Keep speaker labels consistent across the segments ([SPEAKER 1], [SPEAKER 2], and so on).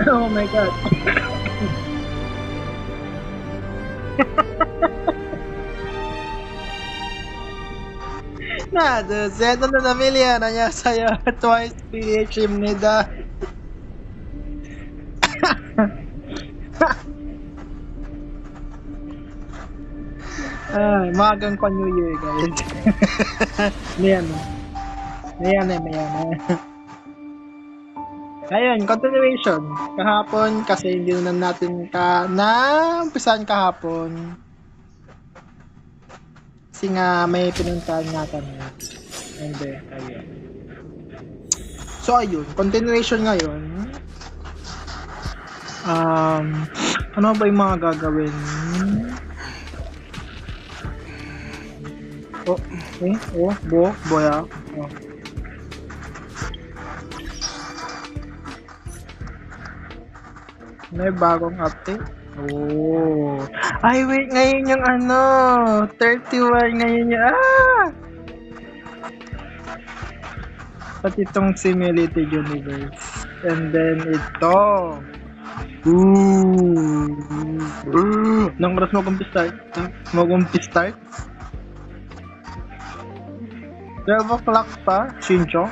[SPEAKER 1] Oh my god. 나도 세도는 밀리언 안녕하세요. 트와이스 PH입니다. Magang pa New Year guys. Ayan. Ayun, continuation. Kahapon kasi hindi na natin umpisan kahapon. Kasi nga may pinuntahan nga kami. And then, ayun. So ayun, continuation ngayon. Ano ba yung mga gagawin? Boya. May bagong update. Ay, wait, ngayon yung 31 ngayon yung, Pati itong simulated universe. And then, ito. Nang oras mag-umpis start? 12 o'clock pa, Shincho.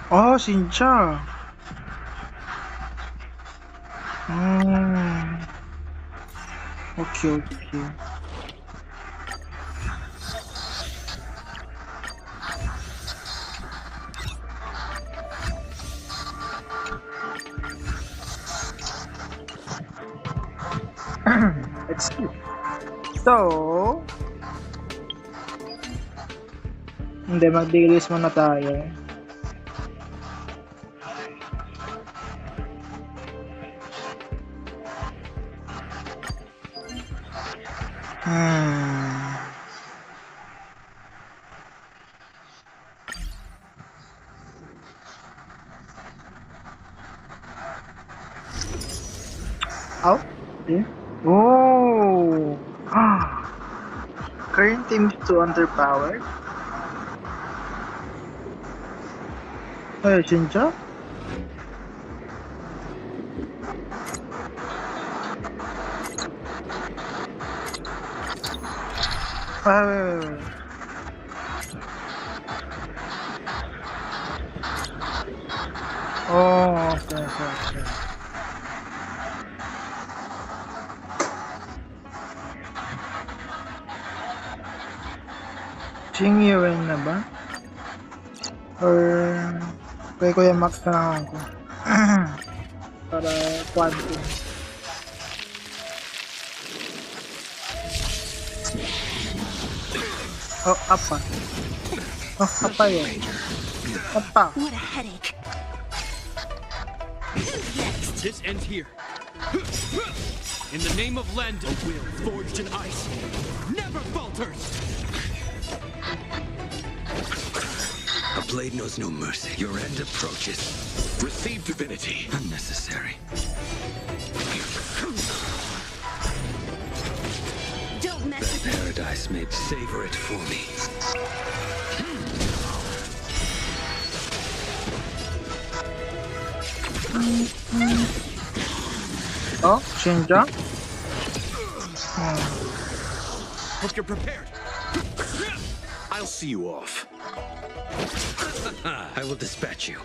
[SPEAKER 1] Oh, Shincha. Okay. Let's see. So, hindi, mag-dailies muna tayo. Current team is too underpowered. Hey, Shincha? Wait. Oh, okay. Jingyuin na ba? Or kay Kuya Max na lang ako. Para quantum. Apa yun? Apa?
[SPEAKER 2] What a headache.
[SPEAKER 3] This ends here. In the name of Land, a will forged in ice never falters.
[SPEAKER 4] A blade knows no mercy. Your end approaches. Receive divinity. Unnecessary.
[SPEAKER 2] Don't mess with me.
[SPEAKER 4] Paradise may savor it for me.
[SPEAKER 1] Oh, Shinja?
[SPEAKER 3] Hope you're prepared.
[SPEAKER 4] I'll see you off. I will dispatch you.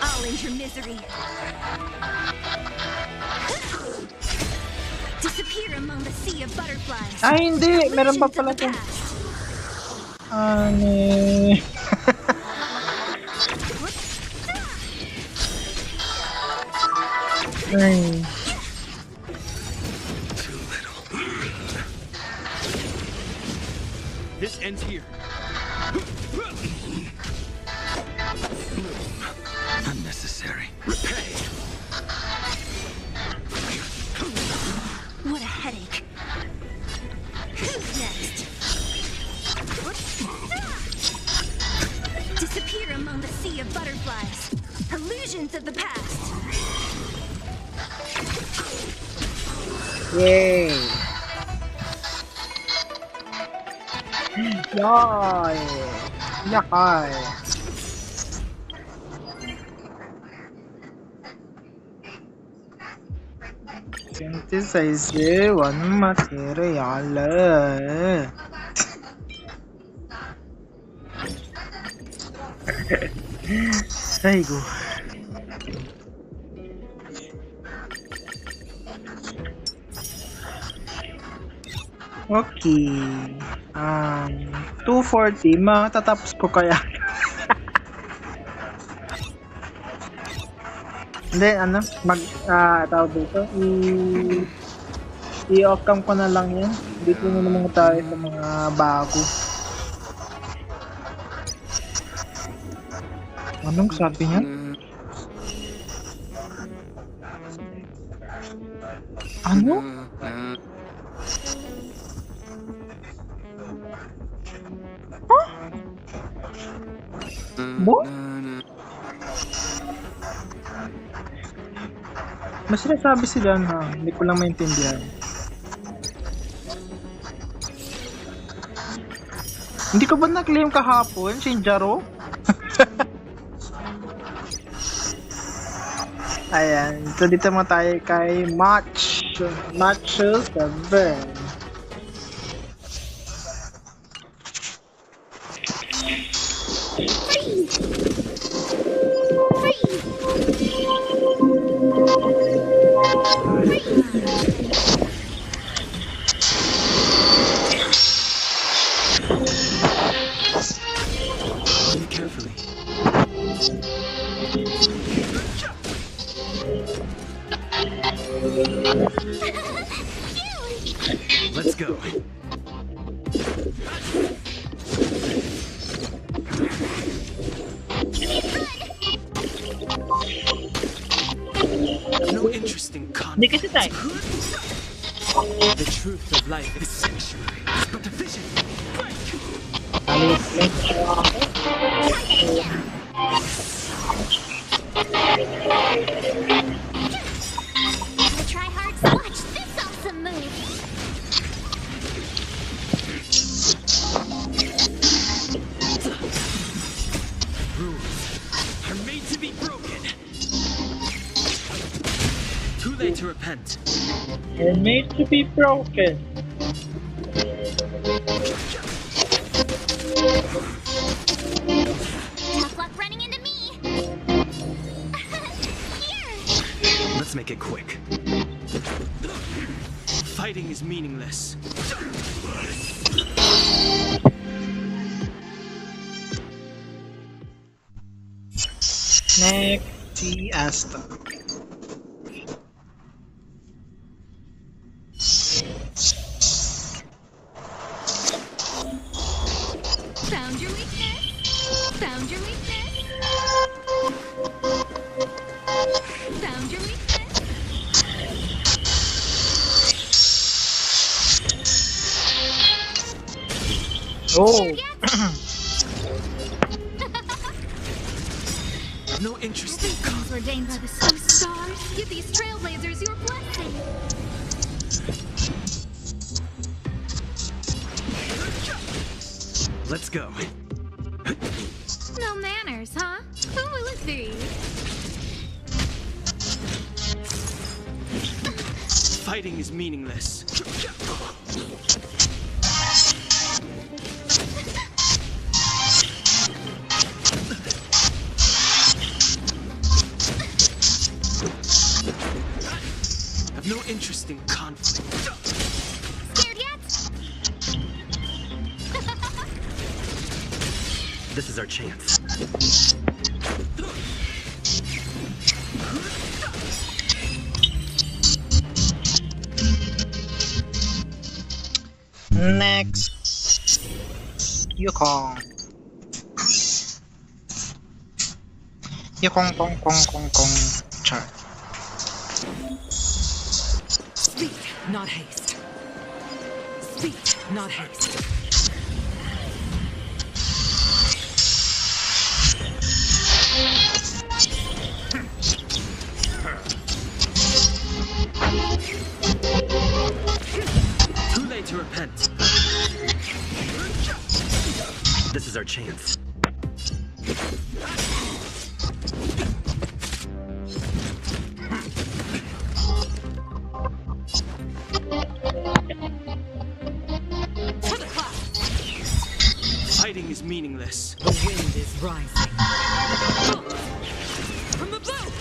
[SPEAKER 2] I'll end your misery. Disappear among the sea of butterflies.
[SPEAKER 1] Ay, hindi. Meron pa pala ito.
[SPEAKER 4] Too little.
[SPEAKER 3] This ends here.
[SPEAKER 4] Unnecessary. Repay.
[SPEAKER 2] What a headache. Who's next?
[SPEAKER 1] Yay! Yay! Yahay! Synthesize one material. Aigo. Okay. 240, matatapos ko kaya? Hindi, tawag dito, i-off cam ko na lang yan. Dito na naman tayo sa mga bago. Anong sabi niya? Ano? Huh? Bo? Mas sinasabi sila na hindi ko lang maintindihan. Hindi ko ba na-claim kahapon, Shinjaro? Ayan, so dito mo tayo kay Match 7.
[SPEAKER 4] Move carefully. Let's go. No interesting
[SPEAKER 1] Hindi
[SPEAKER 4] concept.
[SPEAKER 1] kasi tayo.
[SPEAKER 4] The truth of life is sanctuary, but the vision.
[SPEAKER 2] I try hard to watch this awesome move.
[SPEAKER 3] Rules are made to be broken. Too late to repent.
[SPEAKER 1] They're made to be broken.
[SPEAKER 2] Tough luck running into me. Here.
[SPEAKER 4] Let's make it quick.
[SPEAKER 3] Fighting is meaningless.
[SPEAKER 1] Next, si Asta.
[SPEAKER 2] Found your weakness. Found your weakness. Found your weakness.
[SPEAKER 1] Oh!
[SPEAKER 3] No interesting
[SPEAKER 2] Things ordained by the snow stars. Give these trailblazers your blessing.
[SPEAKER 4] Let's go.
[SPEAKER 2] No manners, huh? Who will it be?
[SPEAKER 3] Fighting is meaningless. I've no interest in conflict.
[SPEAKER 2] Scared yet?
[SPEAKER 4] This is our chance.
[SPEAKER 1] Next, Yukong. Yukong, kong. Char.
[SPEAKER 5] Speed, not haste. Speed, not haste.
[SPEAKER 4] This is our chance.
[SPEAKER 5] To the clouds!
[SPEAKER 3] Fighting is meaningless.
[SPEAKER 5] The wind is rising. From the blue!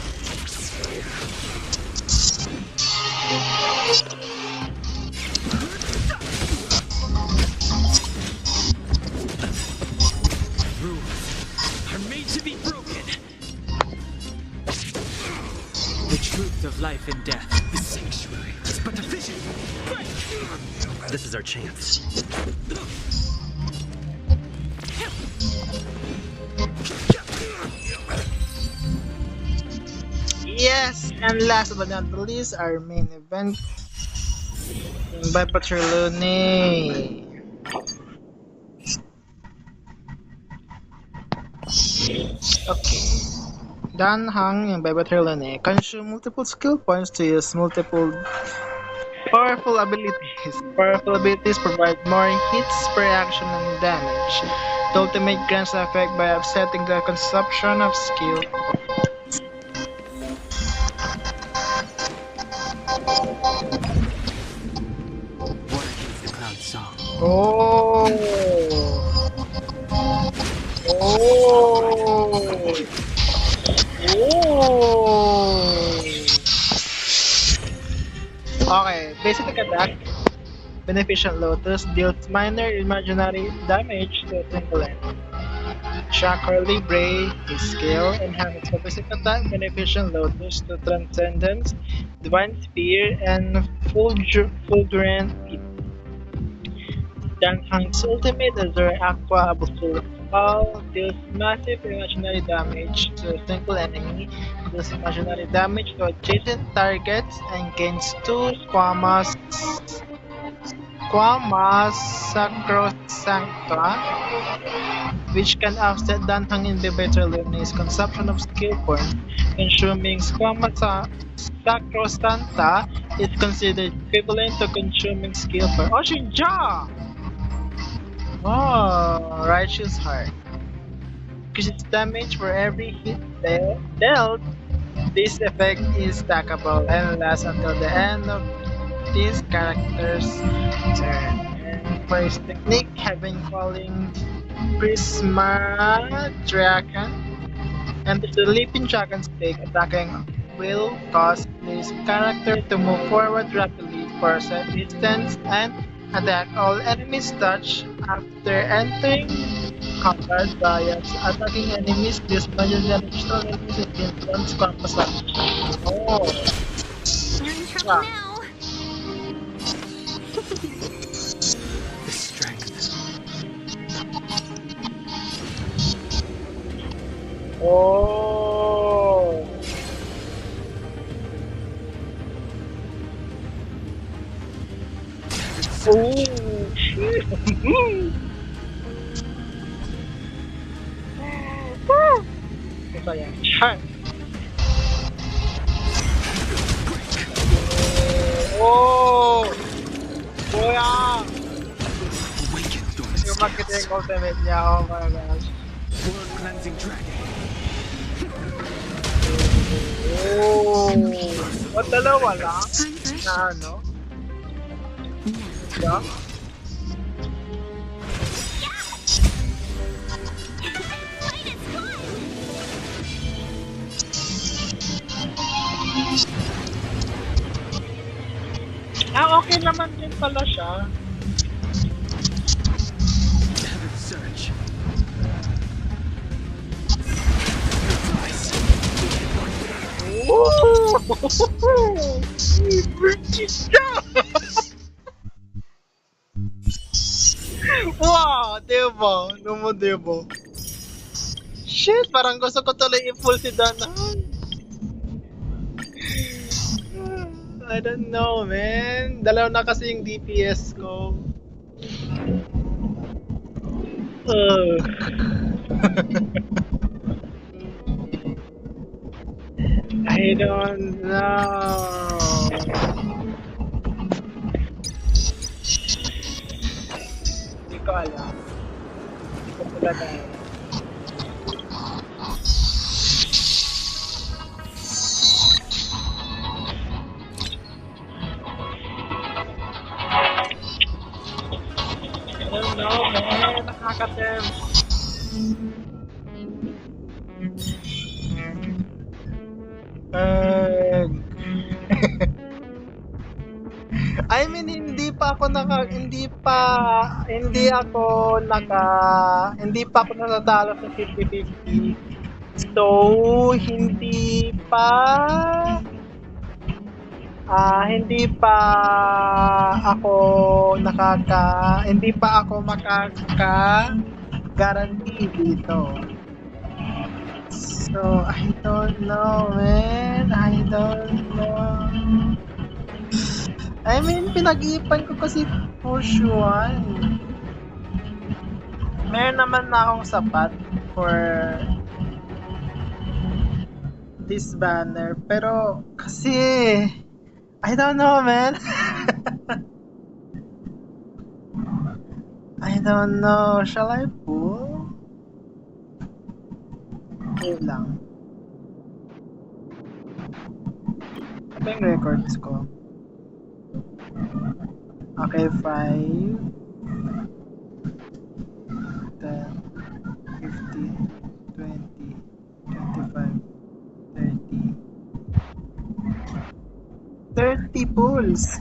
[SPEAKER 3] Rules are made to be broken. The truth of life and death. The sanctuary is but a vision.
[SPEAKER 4] This is our chance.
[SPEAKER 1] Yes, and last but not the least, our main event by Patrilone. Okay. Dan Hang yung by Patrilone consume multiple skill points to use multiple powerful abilities. Powerful abilities provide more hits per action and damage. The ultimate grants the effect by offsetting the consumption of skill.
[SPEAKER 3] War against the cloud song.
[SPEAKER 1] Oh. Oh. Oh. Okay, basic attack. Beneficent Lotus deals minor imaginary damage to a single enemy. Chakra Libre, his skill, enhances the basic attack. Beneficent Lotus to Transcendence, Divine Spear, and Fulgurant Hit. Dan Hang's ultimate Azure Aqua Absolute Fall deals massive imaginary damage to a single enemy, deals imaginary damage to adjacent targets, and gains 2 Squamas Sacrosancta, which can offset Danhang Inhibitor Luna's consumption of skill points. Consuming Squamas Sacrosancta is considered equivalent to consuming skill points. Oh, Shinja! Oh, Righteous Heart. Increases damage for every hit dealt. This effect is stackable and lasts until the end of this character's turn. And for his technique, Heaven Calling Prisma Dragon and the Leaping Dragon Stick attacking will cause this character to move forward rapidly for a set distance and attack all enemies touch after entering combat bias. Attacking enemies dismantle the additional enemies against one's composition. Oh,
[SPEAKER 2] You're in trouble
[SPEAKER 1] Yeah.
[SPEAKER 2] now.
[SPEAKER 3] The strength.
[SPEAKER 1] oh. Oh, shit. Masaya. Char. Oh! Kuya!
[SPEAKER 3] Awaken, dormant
[SPEAKER 1] Yung makita
[SPEAKER 3] scales.
[SPEAKER 1] yung ultimate niya. Oh my gosh.
[SPEAKER 3] World cleansing dragon.
[SPEAKER 1] Oh! What, dalawa lang?
[SPEAKER 2] Time for a
[SPEAKER 1] Na
[SPEAKER 2] shot.
[SPEAKER 1] ano?
[SPEAKER 2] Now.
[SPEAKER 1] Yeah?
[SPEAKER 2] Fight is fun.
[SPEAKER 1] Ah, okay naman din pala siya.
[SPEAKER 3] Heaven surge.
[SPEAKER 1] Oh! Wow! Diba? Ano mo, diba? Shit! Parang gusto ko tuloy i-pull si Dana. I don't know, man. Dalaw na kasi yung DPS ko. Ugh. I don't know. Hindi ko alam. Hindi ko Brother. I don't know, man. Nakaka-tempt. Uh, I mean, hindi pa ako natatalo sa 50-50. So, hindi pa hindi pa ako makaka-guarantee dito. So, I don't know, man. I don't know. I mean, pinag-iipan ko kasi push one. Meron naman na akong sapat for this banner. Pero, kasi, I don't know, man. I don't know. Shall I pull? Wait lang. Ito yung records ko. Okay, 5, 10, 15, 20, 25, 30 pulls.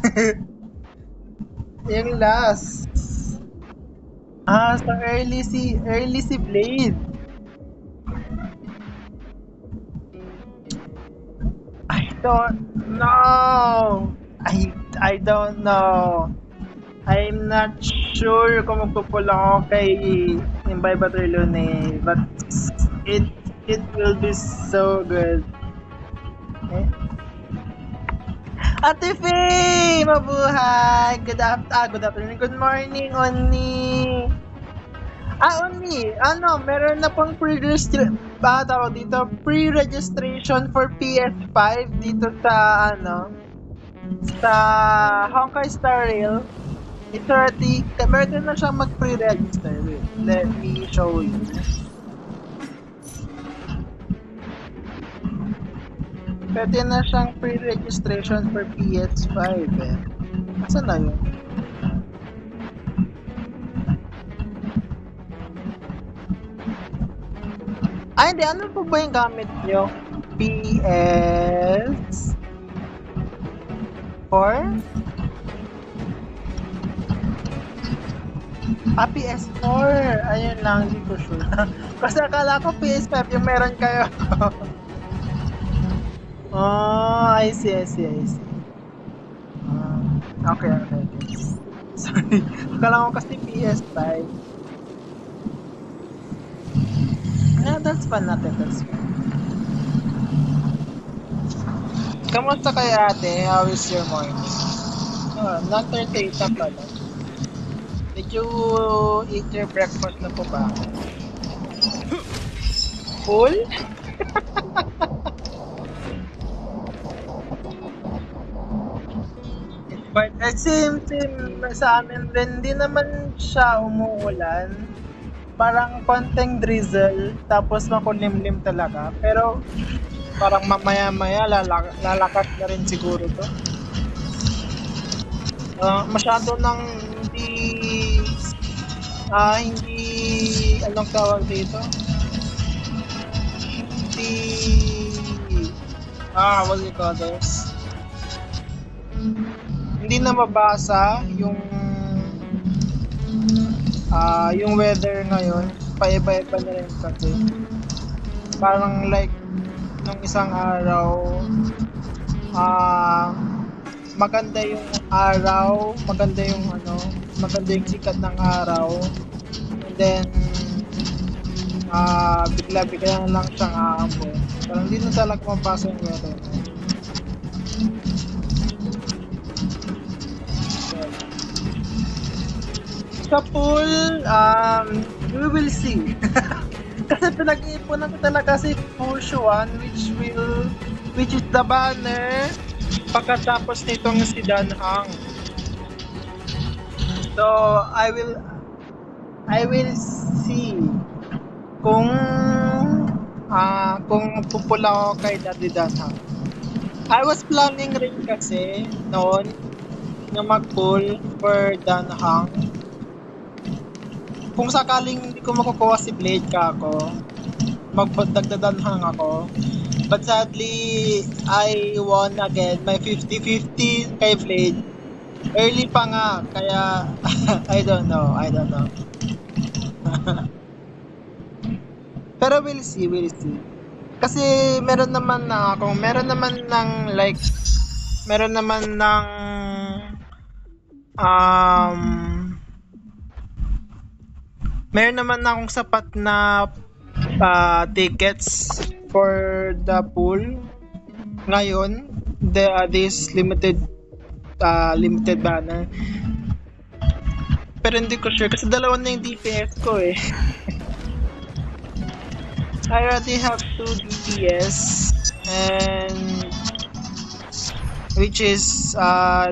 [SPEAKER 1] Yung last. So early si Blade. I don't know. I don't know. I'm not sure kung magpupul ako kay Imbibe Trilone, but it will be so good. Eh? Ate Faye! Mabuhay! Good afternoon. Good morning, Onni! Onni! Meron na pong pre-registration for PS5 dito sa, sa Honkai Star Rail. It's already, meron na siyang mag-pre-register. Let me show you. Pwede na siyang pre-registration for PS5 eh. Asan na yun? Hindi. Ano po ba yung gamit nyo? PS4? PS4. Ayun lang, hindi ko sure. Kasi akala ko PS5 yung meron kayo. I see. Okay. Sorry. Akala ko kasi PS5. That's fun natin. That's fun. Kamusta kayo ate? How is your morning? Not 38 na pala. Did you eat your breakfast na po ba? Full? But same sa amin rin, hindi naman siya umuulan. Parang konting drizzle, tapos makulimlim talaga. Pero parang mamaya-maya lalakas na rin siguro to. Masyado nang hindi anong tawag dito? What do you call this? Hindi na mabasa yung weather ngayon. Paiba-iba na rin kasi. Parang like nung isang araw maganda yung araw, maganda yung sikat ng araw. And then bigla-bigla na lang siyang aambon. Parang hindi na talaga mabasa yung weather. Sa pool, we will see. Kasi pinag-iipunan ko talaga si Push 1 which is the banner pagkatapos nitong si Danhang. So I will see Kung kung pupula ako kay Daddy Danhang. I was planning rin kasi noon na mag-pull for Danhang. Kung sakaling hindi ko makukuha si Blade ka ako, magdagdadanhang ako. But sadly, I won again my 50-50 kay Blade. Early pa nga, kaya I don't know. Pero we'll see. Kasi meron naman um meron naman na akong sapat na tickets for the pool ngayon. This limited banner. Pero hindi ko sure kasi dalawa na yung DPS ko eh. I already have 2 DPS and which is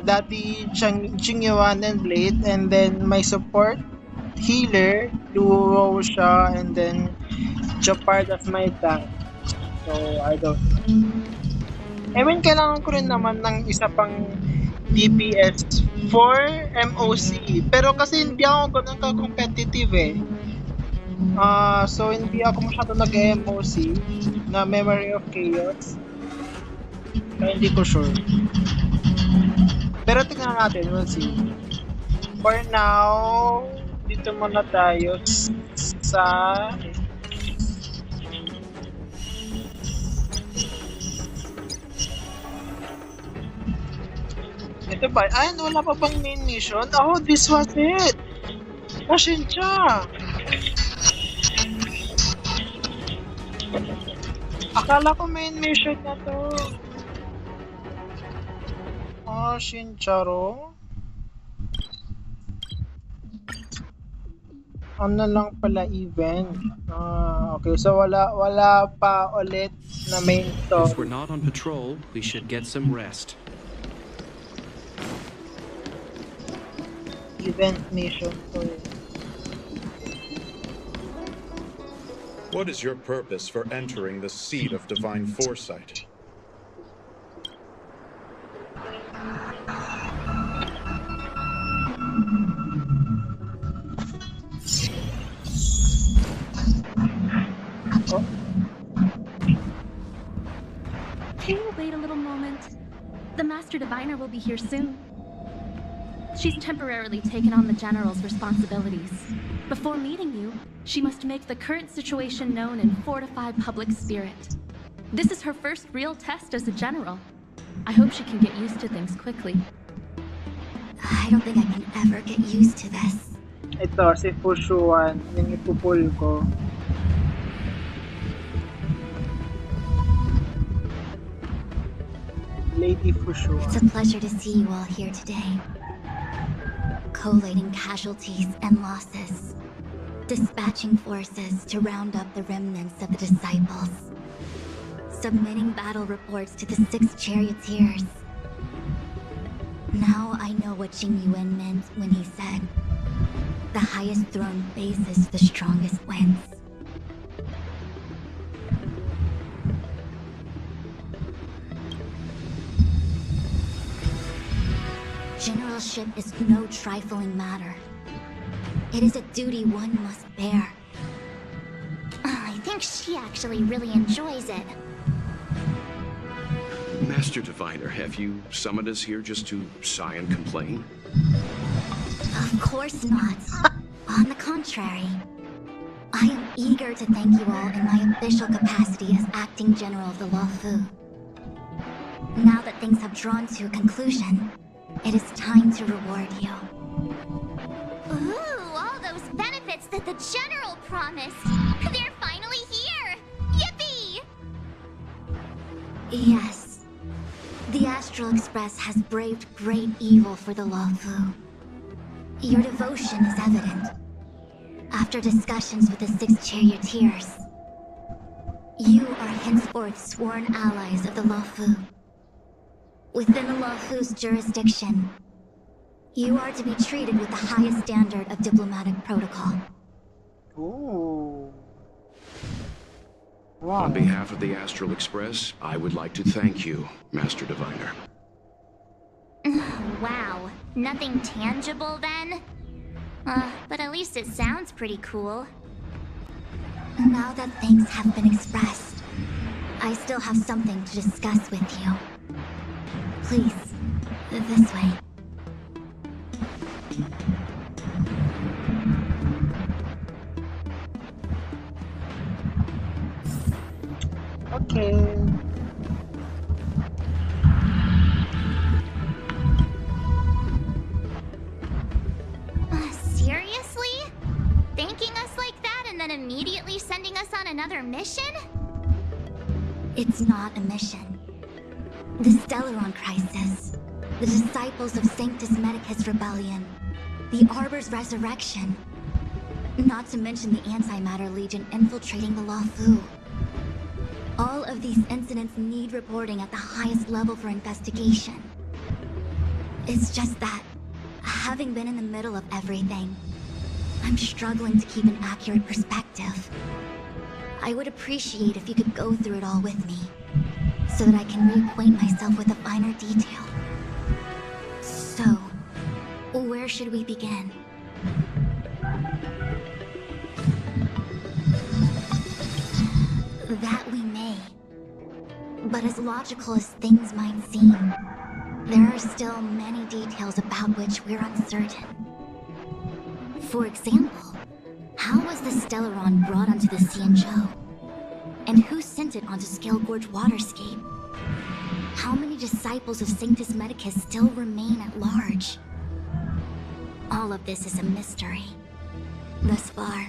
[SPEAKER 1] Dati Chingyuan and Blade, and then my support healer Luo siya, and then part of my tank. So I don't know. I mean, kailangan ko rin naman ng isa pang DPS for MOC. Pero kasi hindi ako ganun ka-competitive eh. So hindi ako masyado nag-MOC na Memory of Chaos. Kaya hindi ko sure. Pero tingnan natin, we'll see. For now, dito muna tayo sa ito ba? Ay, wala pa bang main mission? Oh, this was it! Pasensya! Akala ko main mission na to. Oh, Shincharo. Ano lang pala event. Okay, so wala pa ulit na main
[SPEAKER 3] If we're
[SPEAKER 1] story.
[SPEAKER 3] not on patrol, we should get some rest.
[SPEAKER 1] Event mission to eh.
[SPEAKER 6] What is your purpose for entering the seat of divine foresight?
[SPEAKER 1] Oh,
[SPEAKER 2] Can you wait a little moment? The Master Diviner will be here soon. She's temporarily taken on the General's responsibilities. Before meeting you, she must make the current situation known and fortify public spirit. This is her first real test as a General. I hope she can get used to things quickly.
[SPEAKER 7] I don't think I can ever get used to this.
[SPEAKER 1] ito, si Fushuan. Yung ipupul ko. Lady Fushuan.
[SPEAKER 7] It's a pleasure to see you all here today. Collating casualties and losses. Dispatching forces to round up the remnants of the disciples. Submitting battle reports to the 6 charioteers. Now I know what Jing Yuan meant when he said, "The highest throne faces the strongest wins." Generalship is no trifling matter. It is a duty one must bear.
[SPEAKER 2] I think she actually really enjoys it.
[SPEAKER 4] Master Diviner, have you summoned us here just to sigh and complain?
[SPEAKER 7] Of course not. On the contrary, I am eager to thank you all in my official capacity as acting general of the Luofu. Now that things have drawn to a conclusion, it is time to reward you.
[SPEAKER 2] Ooh, all those benefits that the General promised. They're finally here! Yippee!
[SPEAKER 7] Yes, the Astral Express has braved great evil for the Luofu. Your devotion is evident. After discussions with the 6 charioteers, you are henceforth sworn allies of the Luofu. Within the Luofu's jurisdiction, you are to be treated with the highest standard of diplomatic protocol.
[SPEAKER 1] Ooh. Wow.
[SPEAKER 8] On behalf of the Astral Express, I would like to thank you, Master Diviner.
[SPEAKER 7] Wow, nothing tangible then? But at least it sounds pretty cool. Now that thanks have been expressed, I still have something to discuss with you. Please, this way.
[SPEAKER 1] Okay.
[SPEAKER 7] Seriously? Thanking us like that and then immediately sending us on another mission? It's not a mission. The Stellaron Crisis, the Disciples of Sanctus Medicus Rebellion, the Arbor's Resurrection, not to mention the Antimatter Legion infiltrating the Luofu. All of these incidents need reporting at the highest level for investigation. It's just that, having been in the middle of everything, I'm struggling to keep an accurate perspective. I would appreciate if you could go through it all with me, so that I can reacquaint myself with a finer detail. So, where should we begin? That we may. But as logical as things might seem, there are still many details about which we're uncertain. For example, how was the Stellaron brought onto the Xianzhou? And who sent it onto Scale Gorge Waterscape? How many disciples of Sanctus Medicus still remain at large? All of this is a mystery. Thus far,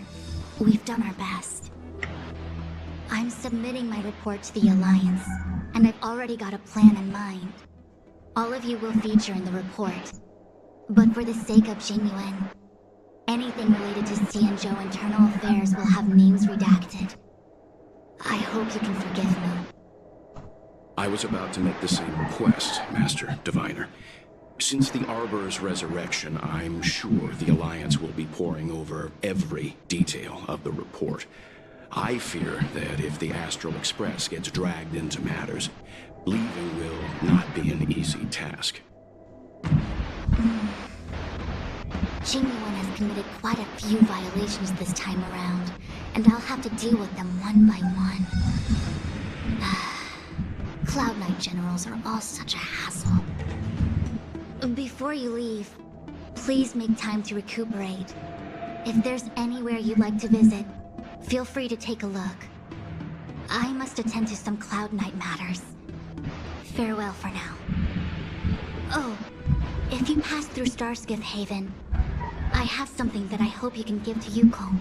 [SPEAKER 7] we've done our best. I'm submitting my report to the Alliance, and I've already got a plan in mind. All of you will feature in the report. But for the sake of Jingyuan, anything related to Xianzhou internal affairs will have names redacted. I hope you can forgive me.
[SPEAKER 8] I was about to make the same request, Master Diviner. Since the Arbor's resurrection, I'm sure the Alliance will be poring over every detail of the report. I fear that if the Astral Express gets dragged into matters, leaving will not be an easy task.
[SPEAKER 7] Jingyuan has committed quite a few violations this time around, and I'll have to deal with them one by one. Cloud Knight generals are all such a hassle. Before you leave, please make time to recuperate. If there's anywhere you'd like to visit, feel free to take a look. I must attend to some Cloud Knight matters. Farewell for now. Oh, if you pass through Starskiff Haven, I have something that I hope you can give to Yukong.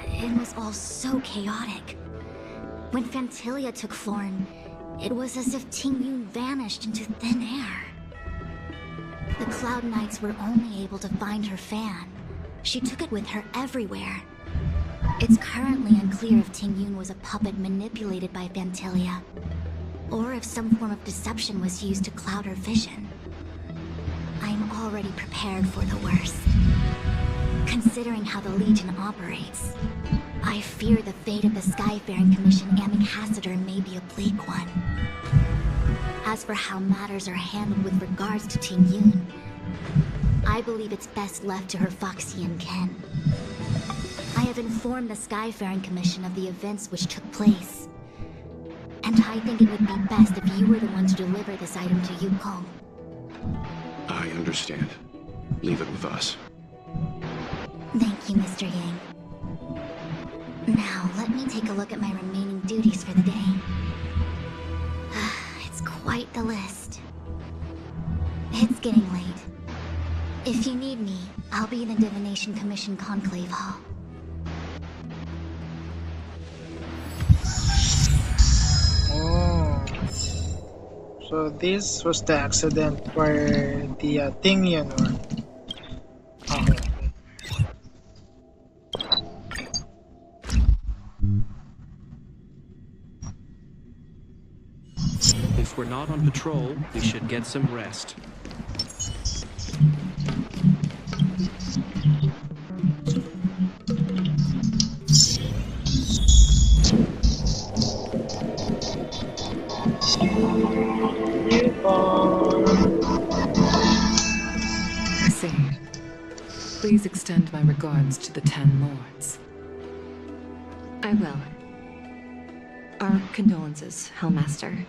[SPEAKER 7] It was all so chaotic. When Fantilia took Florin, it was as if Tingyun vanished into thin air. The Cloud Knights were only able to find her fan. She took it with her everywhere. It's currently unclear if Tingyun was a puppet manipulated by Fantilia, or if some form of deception was used to cloud her vision. I'm already prepared for the worst. Considering how the Legion operates, I fear the fate of the Skyfaring Commission ambassador may be a bleak one. As for how matters are handled with regards to Tingyun, I believe it's best left to her Foxian ken. I have informed the Skyfaring Commission of the events which took place, and I think it would be best if you were the one to deliver this item to Yukong.
[SPEAKER 8] I understand. Leave it with us.
[SPEAKER 7] Thank you, Mr. Yang. Now, let me take a look at my remaining duties for the day. It's quite the list. It's getting late. If you need me, I'll be in the Divination Commission Conclave Hall.
[SPEAKER 1] Oh. So this was the accident where the Tingyun one. Okay.
[SPEAKER 3] If we're not on patrol, we should get some rest.
[SPEAKER 1] Yukon.
[SPEAKER 5] I see. Please extend my regards to the 10 lords.
[SPEAKER 9] I will. Our condolences, Hellmaster.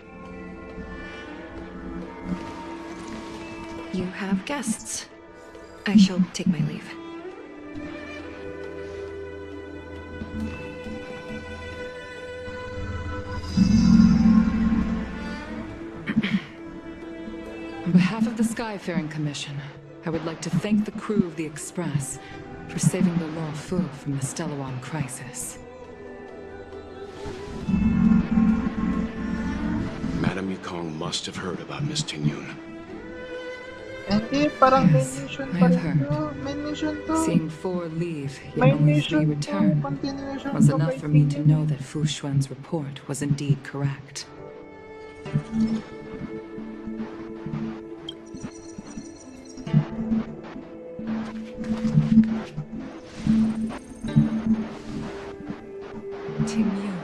[SPEAKER 9] You have guests. I shall take my leave.
[SPEAKER 5] On behalf of the Skyfaring Commission, I would like to thank the crew of the Express for saving the Law Fu from the Stellaron crisis.
[SPEAKER 8] Madame Yukong must have heard about Miss Tingyun.
[SPEAKER 1] Hindi, parang main
[SPEAKER 5] Yes,
[SPEAKER 1] mission
[SPEAKER 5] I
[SPEAKER 1] pa
[SPEAKER 5] have
[SPEAKER 1] rin
[SPEAKER 5] heard.
[SPEAKER 1] to. Main mission to.
[SPEAKER 5] Seeing 4 leave, yet
[SPEAKER 1] Main
[SPEAKER 5] only 3
[SPEAKER 1] mission to.
[SPEAKER 5] return,
[SPEAKER 1] Continuation
[SPEAKER 5] was
[SPEAKER 1] to
[SPEAKER 5] enough
[SPEAKER 1] kay
[SPEAKER 5] for me to
[SPEAKER 1] Tingyu.
[SPEAKER 5] know that Fu Xuan's report was indeed correct. Tingyun.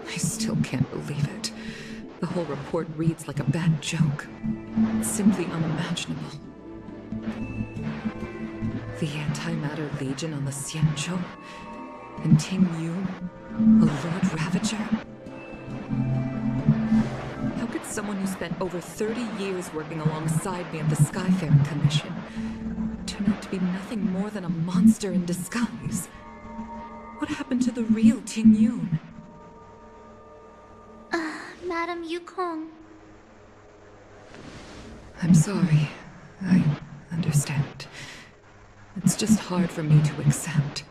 [SPEAKER 5] I still can't believe it. The whole report reads like a bad joke. It's simply unimaginable. The Antimatter Legion on the Xianzhou? And Tingyun, a Lord Ravager? How could someone who spent over 30 years working alongside me at the Skyfaring Commission turn out to be nothing more than a monster in disguise? What happened to the real Tingyun?
[SPEAKER 7] Madam Yukong.
[SPEAKER 5] I'm sorry. I understand. It's just hard for me to accept.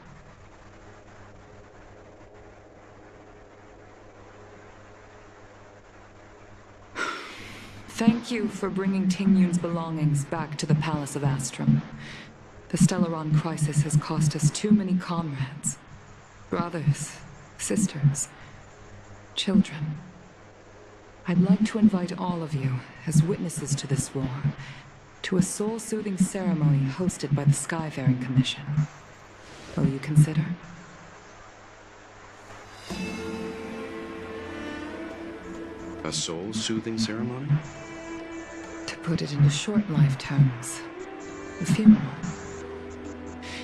[SPEAKER 5] Thank you for bringing Tingyun's belongings back to the Palace of Astrum. The Stellaron crisis has cost us too many comrades. Brothers, sisters, children. I'd like to invite all of you, as witnesses to this war, to a soul-soothing ceremony hosted by the Skyfaring Commission. Will you consider?
[SPEAKER 8] A soul-soothing ceremony?
[SPEAKER 5] To put it into short life terms, a funeral.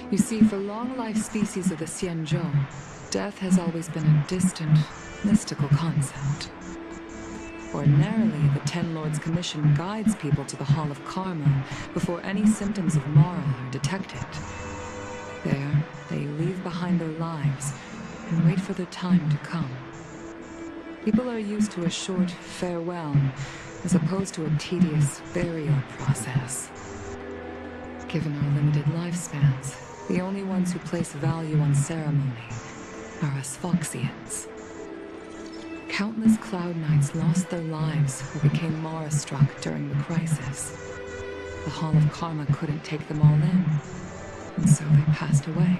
[SPEAKER 5] You see, for long-life species of the Xianzhou, death has always been a distant, mystical concept. Ordinarily, the Ten Lords Commission guides people to the Hall of Karma before any symptoms of Mara are detected. There, they leave behind their lives and wait for their time to come. People are used to a short farewell, as opposed to a tedious burial process. Given our limited lifespans, the only ones who place value on ceremony are us Foxians. Countless Cloud Knights lost their lives or became Mara-struck during the crisis. The Hall of Karma couldn't take them all in, and so they passed away.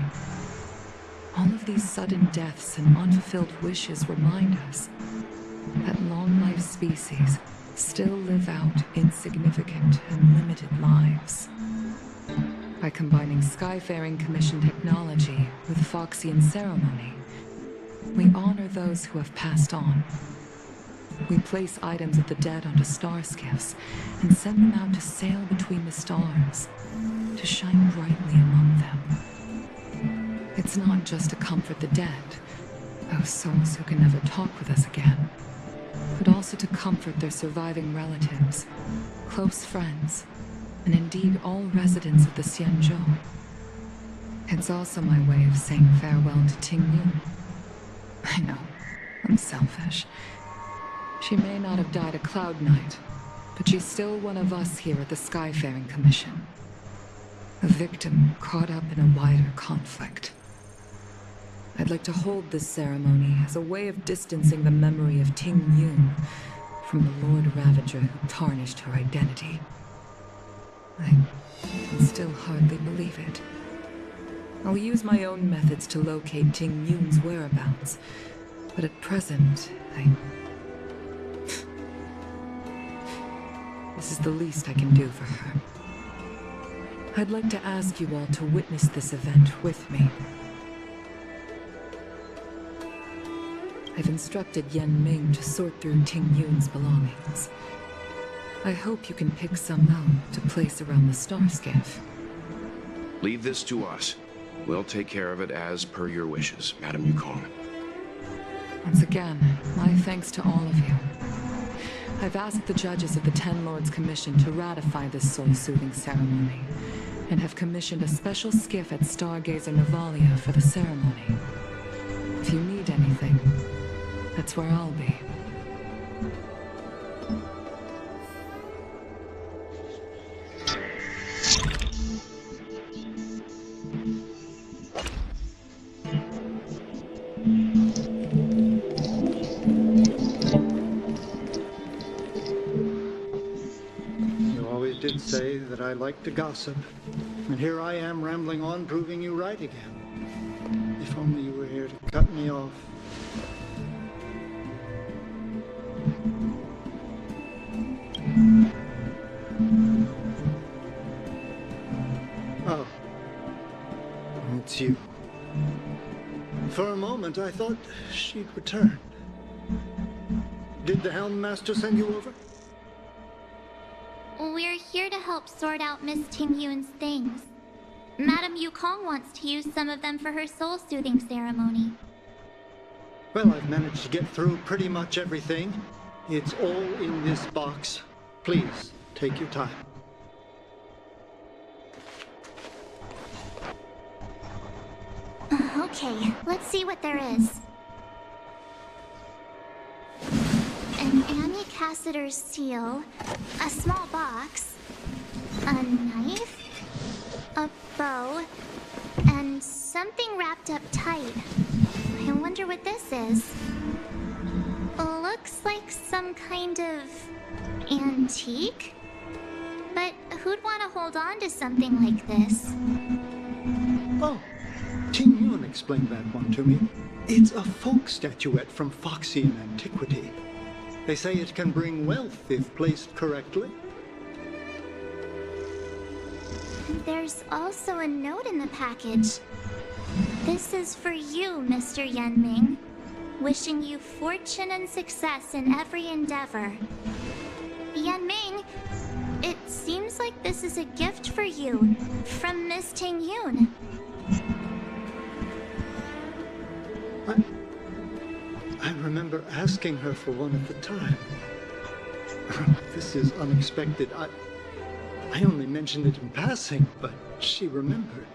[SPEAKER 5] All of these sudden deaths and unfulfilled wishes remind us that long-life species still live out insignificant and limited lives. By combining Skyfaring Commission technology with Foxian ceremony, we honor those who have passed on. We place items of the dead onto star skiffs and send them out to sail between the stars, to shine brightly among them. It's not just to comfort the dead, those souls who can never talk with us again, but also to comfort their surviving relatives, close friends, and indeed all residents of the Xianzhou. It's also my way of saying farewell to Tingyun. I know, I'm selfish. She may not have died a Cloud Knight, but she's still one of us here at the Skyfaring Commission. A victim caught up in a wider conflict. I'd like to hold this ceremony as a way of distancing the memory of Tingyun from the Lord Ravager who tarnished her identity. I can still hardly believe it. I'll use my own methods to locate Tingyun's whereabouts, but at present, This is the least I can do for her. I'd like to ask you all to witness this event with me. I've instructed Yen Ming to sort through Ting Yun's belongings. I hope you can pick some out to place around the star skiff.
[SPEAKER 8] Leave this to us. We'll take care of it as per your wishes, Madam Yukong.
[SPEAKER 5] Once again, my thanks to all of you. I've asked the judges of the Ten Lords Commission to ratify this soul-soothing ceremony, and have commissioned a special skiff at Stargazer Navalia for the ceremony. If you need anything, that's where I'll be.
[SPEAKER 10] Did say that I like to gossip, and here I am rambling on, proving you right again. If only you were here to cut me off. Oh, it's you. For a moment I thought she'd returned. Did the Helm Master send you over?
[SPEAKER 7] We're here to help sort out Miss Ting Yun's things. Madame Yukong wants to use some of them for her soul-soothing ceremony.
[SPEAKER 10] Well, I've managed to get through pretty much everything. It's all in this box. Please, take your time.
[SPEAKER 7] Okay, let's see what there is. An Cassider's seal, a small box, a knife, a bow, and something wrapped up tight. I wonder what this is. Looks like some kind of antique? But who'd want to hold on to something like this?
[SPEAKER 10] Oh, Ting Yun explained that one to me. It's a folk statuette from Foxian antiquity. They say it can bring wealth if placed correctly.
[SPEAKER 7] There's also a note in the package. This is for you, Mr. Yen Ming. Wishing you fortune and success in every endeavor. Yen Ming, it seems like this is a gift for you from Miss Ting Yun.
[SPEAKER 10] I remember asking her for one at the time. This is unexpected. I only mentioned it in passing, but she remembered.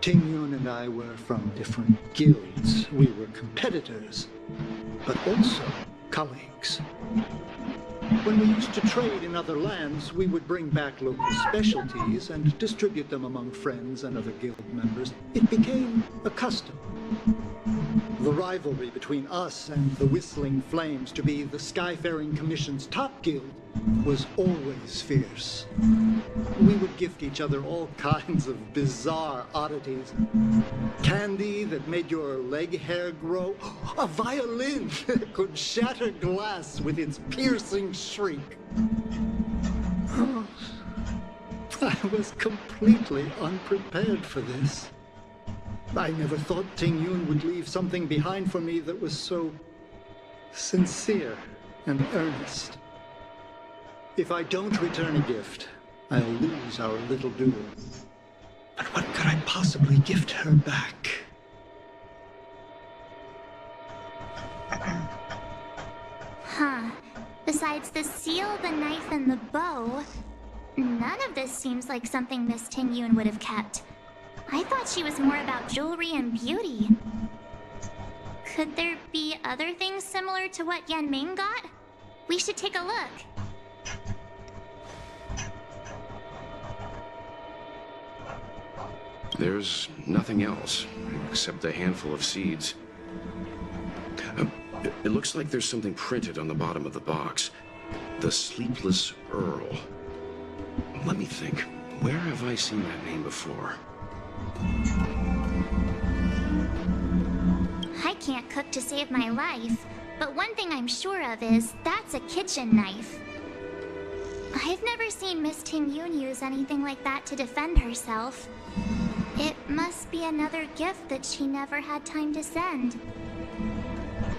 [SPEAKER 10] Ting Yun and I were from different guilds. We were competitors, but also colleagues. When we used to trade in other lands, we would bring back local specialties and distribute them among friends and other guild members. It became a custom. The rivalry between us and the Whistling Flames to be the Skyfaring Commission's top guild was always fierce. We would gift each other all kinds of bizarre oddities. Candy that made your leg hair grow. A violin that could shatter glass with its piercing shriek. Oh, I was completely unprepared for this. I never thought Ting Yun would leave something behind for me that was so sincere and earnest. If I don't return a gift, I'll lose our little duel. But what could I possibly gift her back?
[SPEAKER 7] Huh. Besides the seal, the knife, and the bow, none of this seems like something Miss Ting Yun would have kept. I thought she was more about jewelry and beauty. Could there be other things similar to what Yen Ming got? We should take a look.
[SPEAKER 8] There's nothing else, except a handful of seeds. It looks like there's something printed on the bottom of the box. The Sleepless Earl. Let me think. Where have I seen that name before?
[SPEAKER 7] I can't cook to save my life, but one thing I'm sure of is that's a kitchen knife. I've never seen Miss Ting Yun use anything like that to defend herself. It must be another gift that she never had time to send.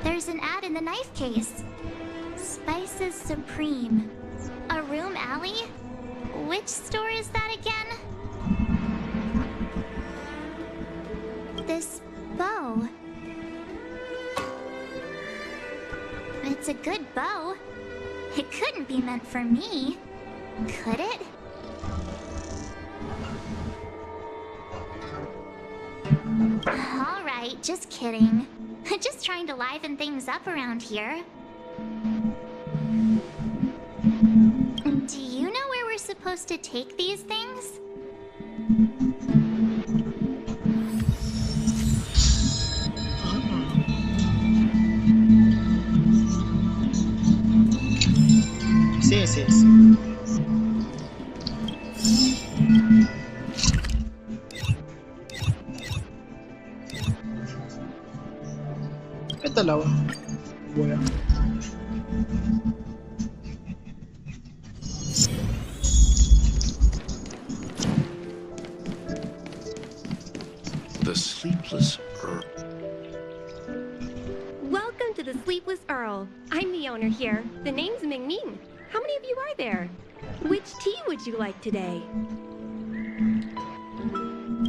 [SPEAKER 7] There's an ad in the knife case. Spices Supreme. A room alley? Which store is that again? This bow. It's a good bow. It couldn't be meant for me, could it? Alright, just kidding. Just trying to liven things up around here. Do you know where we're supposed to take these things?
[SPEAKER 1] Sim, sim, sim. Ito lang. Buya.
[SPEAKER 8] The Sleepless Earl.
[SPEAKER 11] Welcome to the Sleepless Earl. I'm the owner here. The name's Ming Ming. How many of you are there? Which tea would you like today?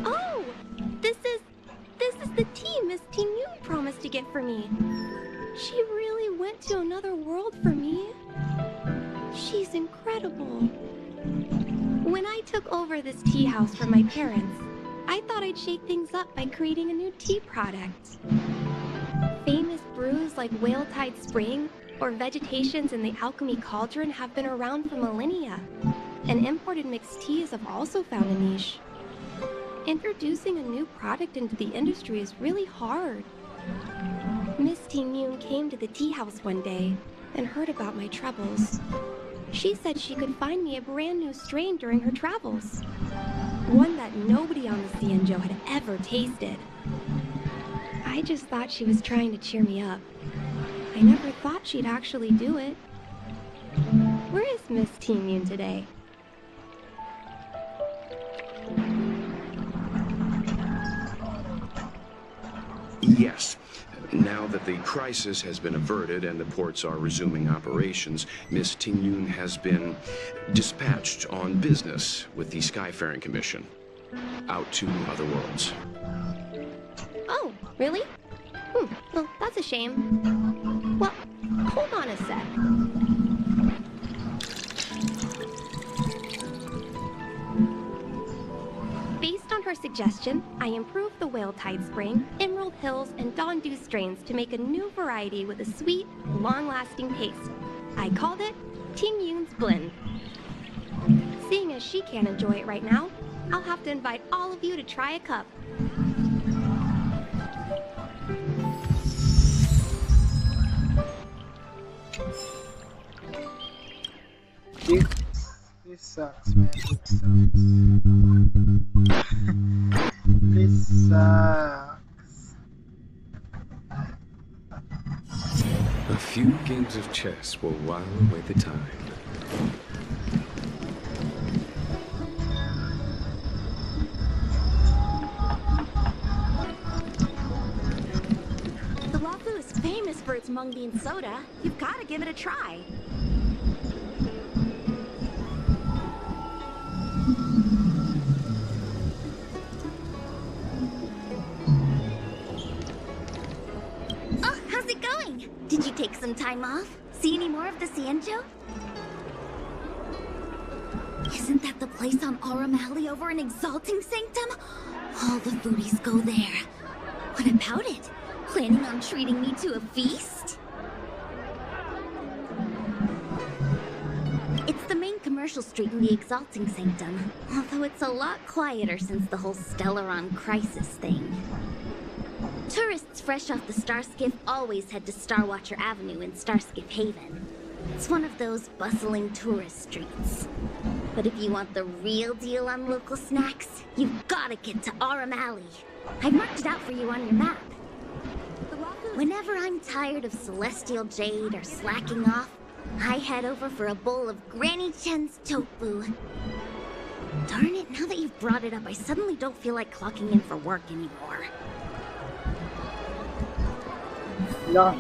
[SPEAKER 11] Oh, this is the tea Miss Ting Yun promised to get for me. She really went to another world for me. She's incredible. When I took over this tea house from my parents, I thought I'd shake things up by creating a new tea product. Famous brews like Whale Tide Spring or Vegetations in the Alchemy Cauldron have been around for millennia, and imported mixed teas have also found a niche. Introducing a new product into the industry is really hard. Miss Ting Yun came to the tea house one day and heard about my troubles. She said she could find me a brand new strain during her travels, one that nobody on the Xianzhou had ever tasted. I just thought she was trying to cheer me up. I never thought she'd actually do it. Where is Miss Ting Yun today?
[SPEAKER 8] Yes. Now that the crisis has been averted and the ports are resuming operations, Miss Ting Yun has been dispatched on business with the Skyfaring Commission out to other worlds.
[SPEAKER 11] Oh, really? Well, that's a shame. Well, hold on a sec. Based on her suggestion, I improved the Whale Tide Spring, Emerald Hills, and Dawn Dew strains to make a new variety with a sweet, long-lasting taste. I called it Ting Yun's Blend. Seeing as she can't enjoy it right now, I'll have to invite all of you to try a cup.
[SPEAKER 1] This sucks, man. This sucks.
[SPEAKER 4] A few games of chess will while away the time.
[SPEAKER 2] The Wafu is famous for its mung bean soda. You've got to give it a try.
[SPEAKER 7] Oh, how's it going? Did you take some time off? See any more of the Xianzhou? Isn't that the place on Aurum Alley over in Exalting Sanctum? All the foodies go there. What about it? Planning on treating me to a feast? It's the main commercial street in the Exalting Sanctum, although it's a lot quieter since the whole Stellaron crisis thing. Tourists fresh off the Starskiff always head to Starwatcher Avenue in Starskiff Haven. It's one of those bustling tourist streets. But if you want the real deal on local snacks, you've gotta get to Aurum Alley. I've marked it out for you on your map. Whenever I'm tired of Celestial Jade or slacking off, I head over for a bowl of Granny Chen's tofu. Darn it, now that you've brought it up, I suddenly don't feel like clocking in for work anymore.
[SPEAKER 1] Yeah.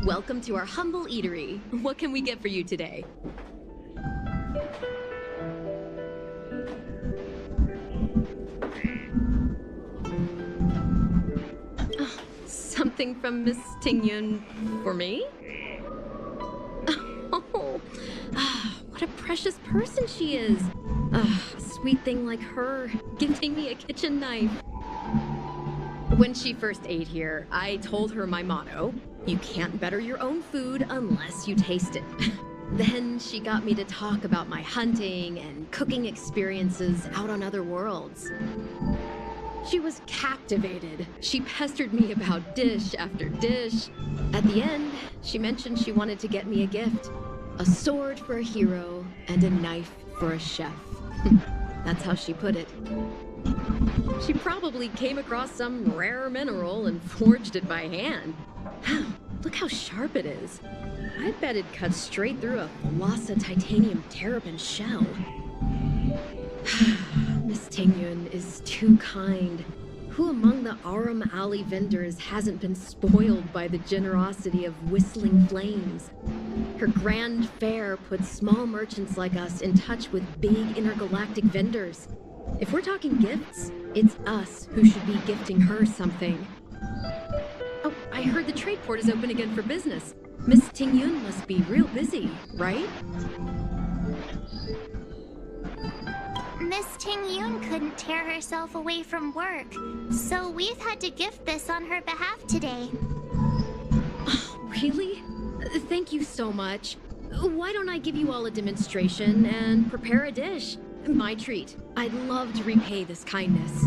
[SPEAKER 12] Welcome to our humble eatery. What can we get for you today? Oh, something from Miss Tingyun for me? Oh, what a precious person she is. A sweet thing like her, gifting me a kitchen knife. When she first ate here, I told her my motto: you can't better your own food unless you taste it. Then she got me to talk about my hunting and cooking experiences out on other worlds. She was captivated. She pestered me about dish after dish. At the end, she mentioned she wanted to get me a gift. A sword for a hero and a knife for a chef. That's how she put it. She probably came across some rare mineral and forged it by hand. Look how sharp it is. I bet it cuts straight through a Thalassa titanium terrapin shell. Miss Tingyun is too kind. Who among the Aram Alley vendors hasn't been spoiled by the generosity of Whistling Flames? Her grand fare puts small merchants like us in touch with big intergalactic vendors. If we're talking gifts, it's us who should be gifting her something. Oh, I heard the trade port is open again for business. Miss Tingyun must be real busy, right?
[SPEAKER 7] Miss Tingyun couldn't tear herself away from work, so we've had to gift this on her behalf today.
[SPEAKER 12] Really? Thank you so much. Why don't I give you all a demonstration and prepare a dish? My treat. I'd love to repay this kindness.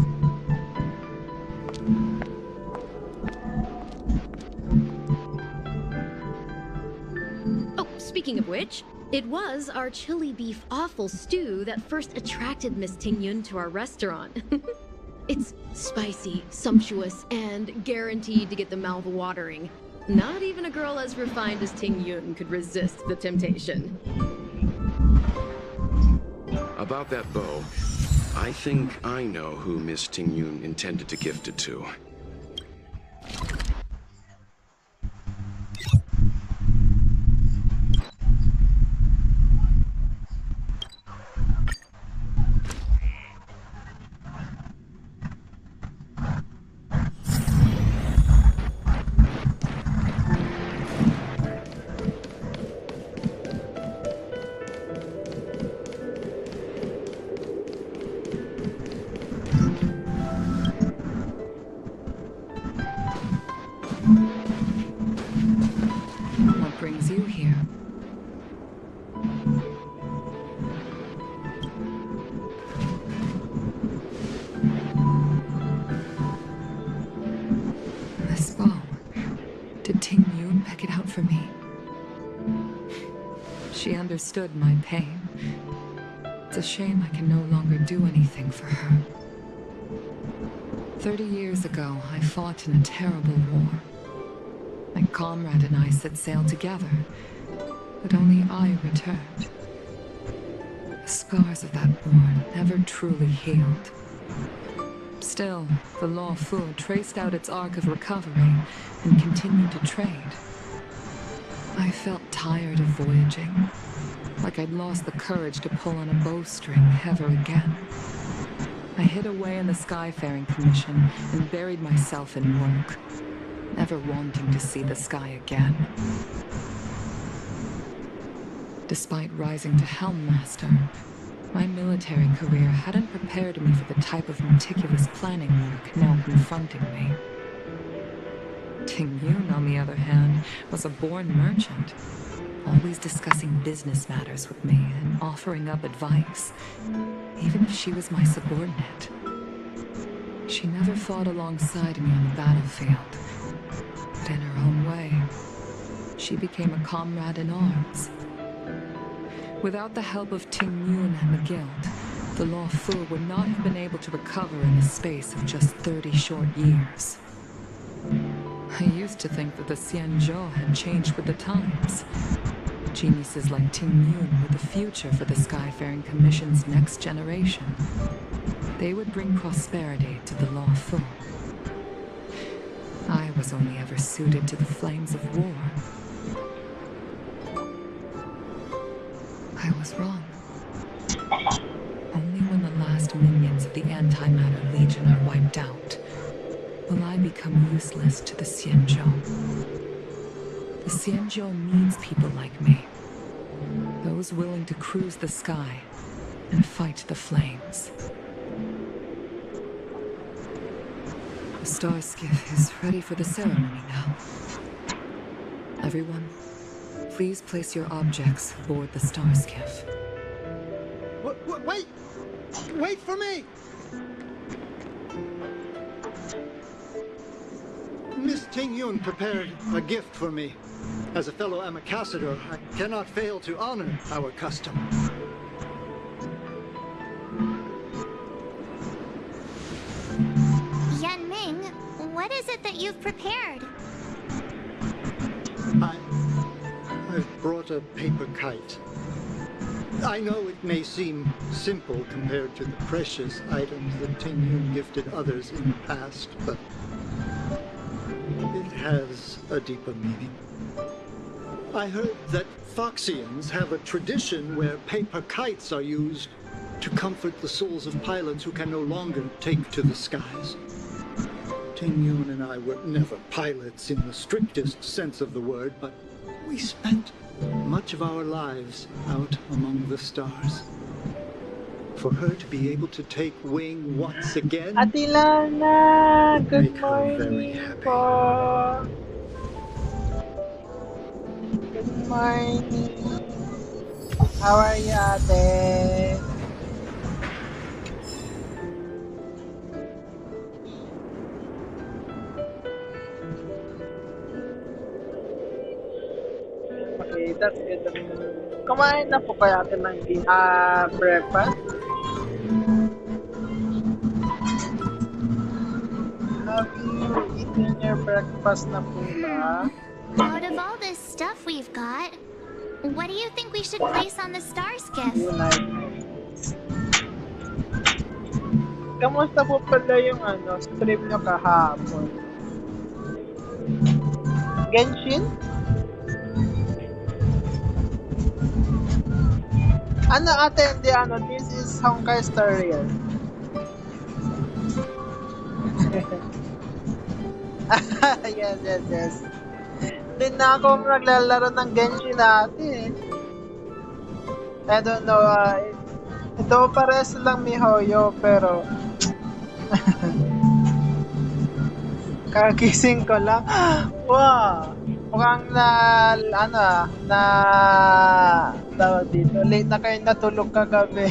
[SPEAKER 12] Oh, speaking of which, it was our chili beef offal stew that first attracted Miss Tingyun to our restaurant. It's spicy, sumptuous, and guaranteed to get the mouth watering. Not even a girl as refined as Tingyun could resist the temptation.
[SPEAKER 8] About that bow, I think I know who Miss Tingyun intended to gift it to.
[SPEAKER 5] Understood my pain. It's a shame I can no longer do anything for her. 30 years ago, I fought in a terrible war. My comrade and I set sail together, but only I returned. The scars of that war never truly healed. Still, the Law Fu traced out its arc of recovery and continued to trade. I felt tired of voyaging. Like I'd lost the courage to pull on a bowstring ever again. I hid away in the Skyfaring Commission and buried myself in work, never wanting to see the sky again. Despite rising to Helm Master, my military career hadn't prepared me for the type of meticulous planning work now confronting me. Tingyun, on the other hand, was a born merchant, always discussing business matters with me and offering up advice, even if she was my subordinate. She never fought alongside me on the battlefield, but in her own way, she became a comrade in arms. Without the help of Tingyun and the Guild, the Law Fu would not have been able to recover in the space of just 30 short years. I used to think that the Xianzhou had changed with the times. Geniuses like Tingyun were the future for the Skyfaring Commission's next generation. They would bring prosperity to the Law Fu. I was only ever suited to the flames of war, I was wrong. Only when the last minions of the Antimatter Legion are wiped out will I become useless to the Xianzhou. The Xianzhou needs people like me. Those willing to cruise the sky and fight the flames. The star skiff is ready for the ceremony now. Everyone, please place your objects aboard the star skiff.
[SPEAKER 10] Wait! Wait for me! Miss Ting Yun prepared a gift for me. As a fellow ambassador, I cannot fail to honor our custom.
[SPEAKER 7] Yan Ming, what is it that you've prepared?
[SPEAKER 10] I've brought a paper kite. I know it may seem simple compared to the precious items that Ting Yun gifted others in the past, but it has a deeper meaning. I heard that Foxians have a tradition where paper kites are used to comfort the souls of pilots who can no longer take to the skies. Ting Yun and I were never pilots in the strictest sense of the word, but we spent much of our lives out among the stars. For her to be able to take wing once again
[SPEAKER 1] Atilana,
[SPEAKER 10] would
[SPEAKER 1] good
[SPEAKER 10] make her very
[SPEAKER 1] morning
[SPEAKER 10] happy.
[SPEAKER 1] po. Good morning. How are you, ate? Okay, that's good. Kumain na po kaya natin ng breakfast? Have you eaten your breakfast na po ba?
[SPEAKER 7] Out of all this stuff we've got, what do you think we should place on the star skiff?
[SPEAKER 1] Kamusta po pala yung stream nyo kahapon? Genshin? Ano ate, hindi this is Honkai Star Rail. Yes. Hindi na ako naglalaro ng Genshin ate. I don't know, ito pares lang miHoYo, pero kagising ko lang. Wow! Mukhang tawag dito, late na kayo natulog kagabi.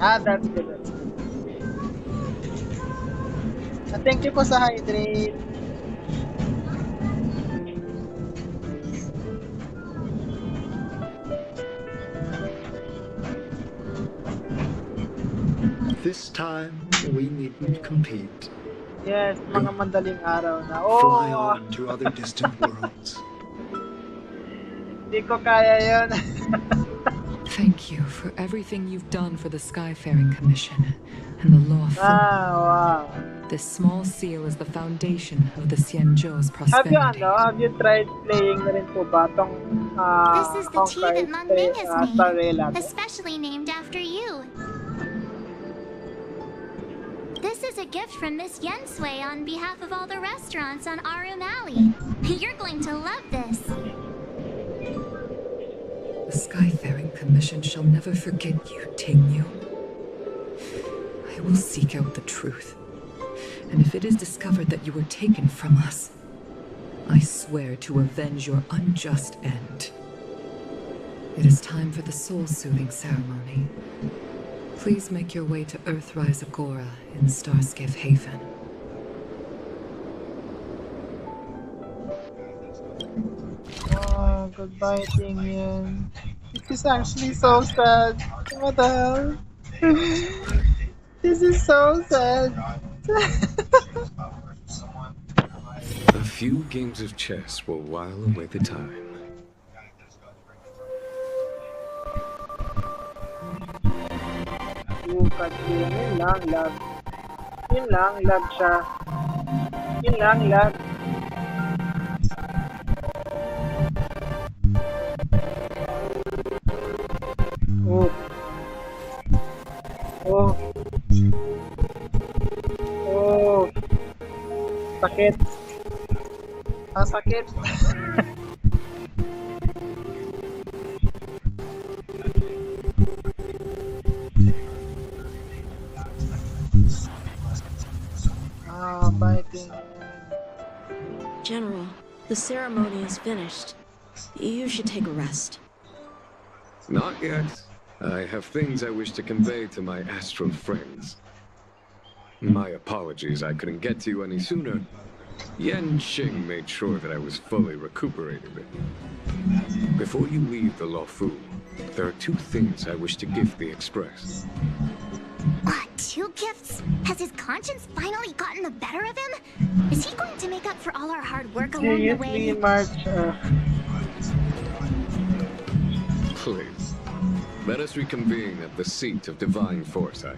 [SPEAKER 1] That's good. Thank you po sa hydrate.
[SPEAKER 10] This time, we needn't compete.
[SPEAKER 1] Yes, mga mandaling araw na.
[SPEAKER 10] Fly on to other distant worlds.
[SPEAKER 1] Hindi ko kaya yun.
[SPEAKER 5] Thank you for everything you've done for the Skyfaring Commission and the Law Firm.
[SPEAKER 1] Wow.
[SPEAKER 5] This small seal is the foundation of the Xianzhou's
[SPEAKER 1] Have
[SPEAKER 5] prosperity.
[SPEAKER 1] you tried playing na rin po ba tong
[SPEAKER 7] This is the tea that Man Ming has
[SPEAKER 1] Star
[SPEAKER 7] made,
[SPEAKER 1] Rail?
[SPEAKER 7] especially named after you. This is a gift from Miss Yensui on behalf of all the restaurants on Arum Alley. You're going to love this.
[SPEAKER 5] The Skyfaring Commission shall never forget you, Ting Yu. I will seek out the truth. And if it is discovered that you were taken from us, I swear to avenge your unjust end. It is time for the soul-soothing ceremony. Please make your way to Earthrise Agora in Starskiff Haven.
[SPEAKER 1] Oh, goodbye, Ting Yun. This is actually so sad. What the hell? This is so sad.
[SPEAKER 4] A few games of chess will while away the time.
[SPEAKER 1] You can see, yun lang, lag. Yun lang, lag siya. Yun lang, lag. Oh. Oh. Sakit. Ah, sakit. Ah, biting.
[SPEAKER 13] General, the ceremony is finished. You should take a rest.
[SPEAKER 14] Not yet. I have things I wish to convey to my astral friends. My apologies I couldn't get to you any sooner. Yan Qing made sure that I was fully recuperated. Before you leave the Luofu, there are two things I wish to gift the Express.
[SPEAKER 7] Two gifts? Has his conscience finally gotten the better of him? Is he going to make up for all our hard work along the way?
[SPEAKER 1] Seriously, March.
[SPEAKER 14] Please, let us reconvene at the seat of divine foresight.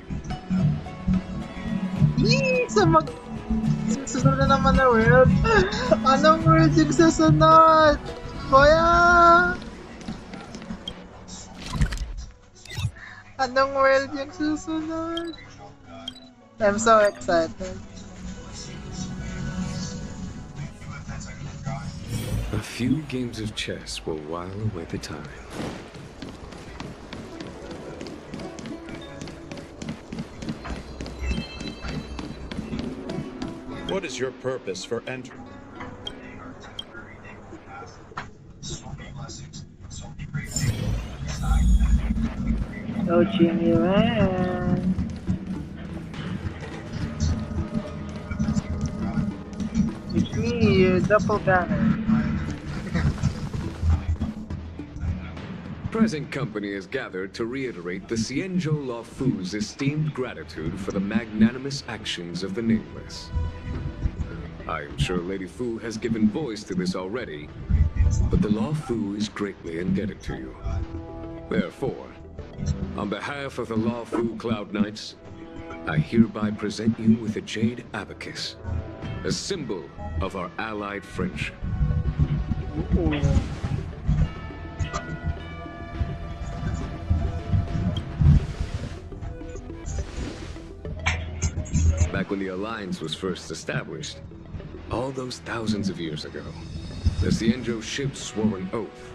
[SPEAKER 1] Yee! Susunod na naman na world. Anong world yung susunod? Kuya! Anong world yung susunod? I'm so excited.
[SPEAKER 14] A few games of chess will while away the time.
[SPEAKER 6] What is your purpose for entering?
[SPEAKER 1] Oh, Jimmy man. It's me, doppelganger.
[SPEAKER 14] Present company is gathered to reiterate the Xianzhou Luofu's esteemed gratitude for the magnanimous actions of the Nameless. I am sure Lady Fu has given voice to this already, but the Luofu is greatly indebted to you. Therefore, on behalf of the Luofu Cloud Knights, I hereby present you with a Jade Abacus, a symbol of our allied friendship. Back when the Alliance was first established, all those thousands of years ago, the Xianzhou ships swore an oath,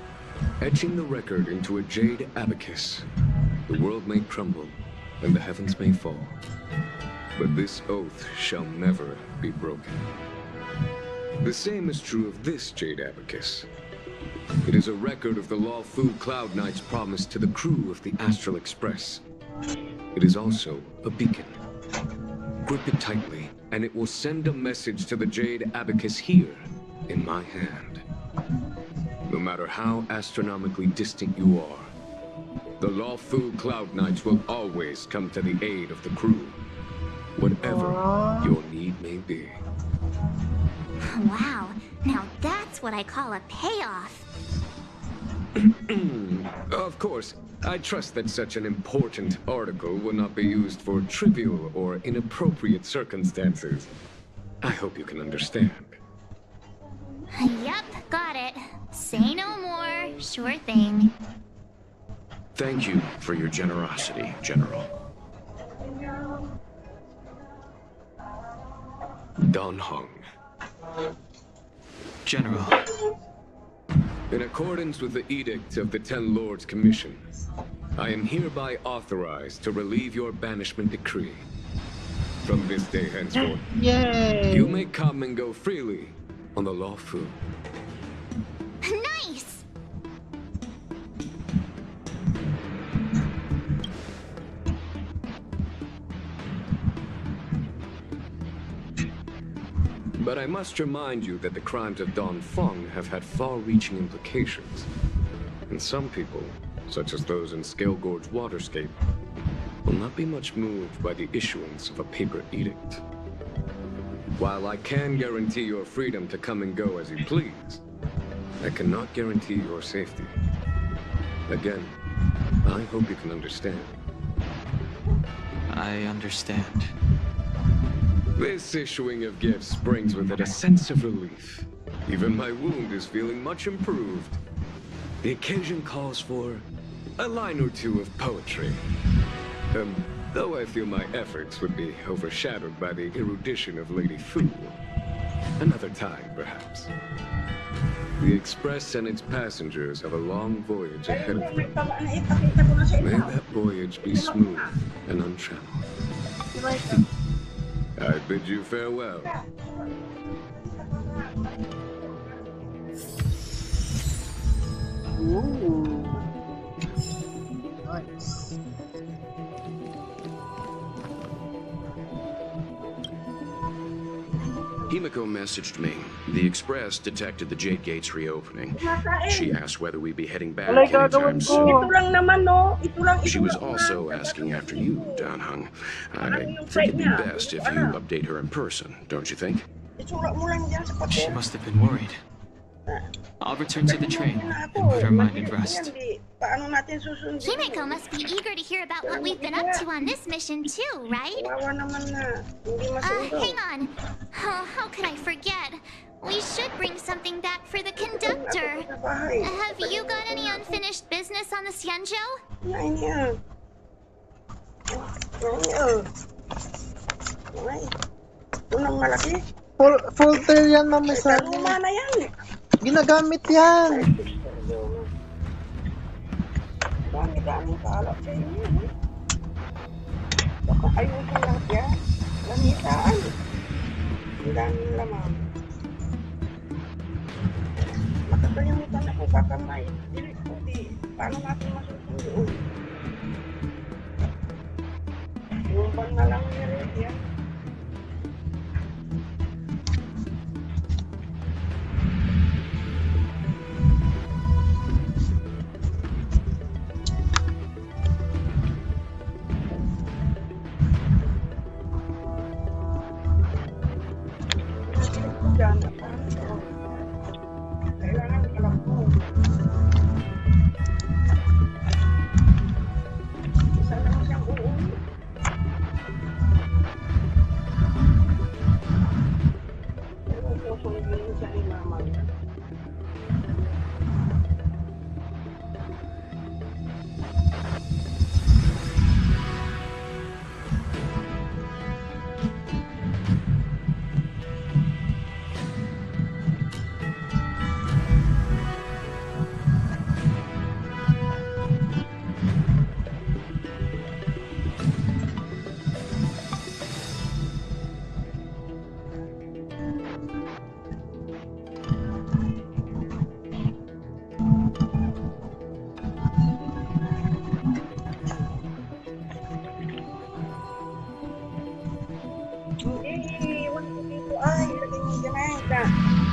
[SPEAKER 14] etching the record into a Jade Abacus. The world may crumble, and the heavens may fall, but this oath shall never be broken. The same is true of this Jade Abacus. It is a record of the Luofu Cloud Knight's promise to the crew of the Astral Express. It is also a beacon. Grip it tightly, and it will send a message to the Jade Abacus here, in my hand. No matter how astronomically distant you are, the Luofu Cloud Knights will always come to the aid of the crew, whatever your need may be.
[SPEAKER 7] Wow, now that's what I call a payoff.
[SPEAKER 14] Of course, I trust that such an important article will not be used for trivial or inappropriate circumstances. I hope you can understand.
[SPEAKER 7] Yep, got it. Say no more. Sure thing.
[SPEAKER 8] Thank you for your generosity, General.
[SPEAKER 14] Don Hong.
[SPEAKER 15] General.
[SPEAKER 14] In accordance with the Edict of the Ten Lords Commission, I am hereby authorized to relieve your banishment decree. From this day henceforth,
[SPEAKER 1] Yay!
[SPEAKER 14] you may come and go freely on the Luofu.
[SPEAKER 7] Nice!
[SPEAKER 14] But I must remind you that the crimes of Don Feng have had far-reaching implications. And some people, such as those in Scale Gorge Waterscape, will not be much moved by the issuance of a paper edict. While I can guarantee your freedom to come and go as you please, I cannot guarantee your safety. Again, I hope you can understand.
[SPEAKER 15] I understand.
[SPEAKER 14] This issuing of gifts brings with it a sense of relief. Even my wound is feeling much improved. The occasion calls for a line or two of poetry. Though I feel my efforts would be overshadowed by the erudition of Lady Fu. Another time, perhaps. The Express and its passengers have a long voyage ahead of them. May that voyage be smooth and untrammeled. I bid you farewell.
[SPEAKER 1] Ooh. Nice.
[SPEAKER 8] Himiko messaged me. The Express detected the Jade Gates reopening. She asked whether we'd be heading back anytime soon. She was also asking after you, Dan Hung. I think it'd be best if you update her in person, don't you think?
[SPEAKER 3] She must have been worried. I'll return to the train and put her mind at rest.
[SPEAKER 7] Himeko must be eager to hear about what we've been up to on this mission too, right? Hang on. How could I forget? We should bring something back for the conductor. Have you got any unfinished business on the Xianzhou?
[SPEAKER 1] Folder yan, Mama Sally. Ginagamit yan.
[SPEAKER 15] Dami-dami kalap sa inyo. Baka ayusin lang yan. Lamitaan. Ang daming lamang. Makakalimutan ako kakamay. Hindi. Paano natin masusunod? Yung bang na lang niya yan.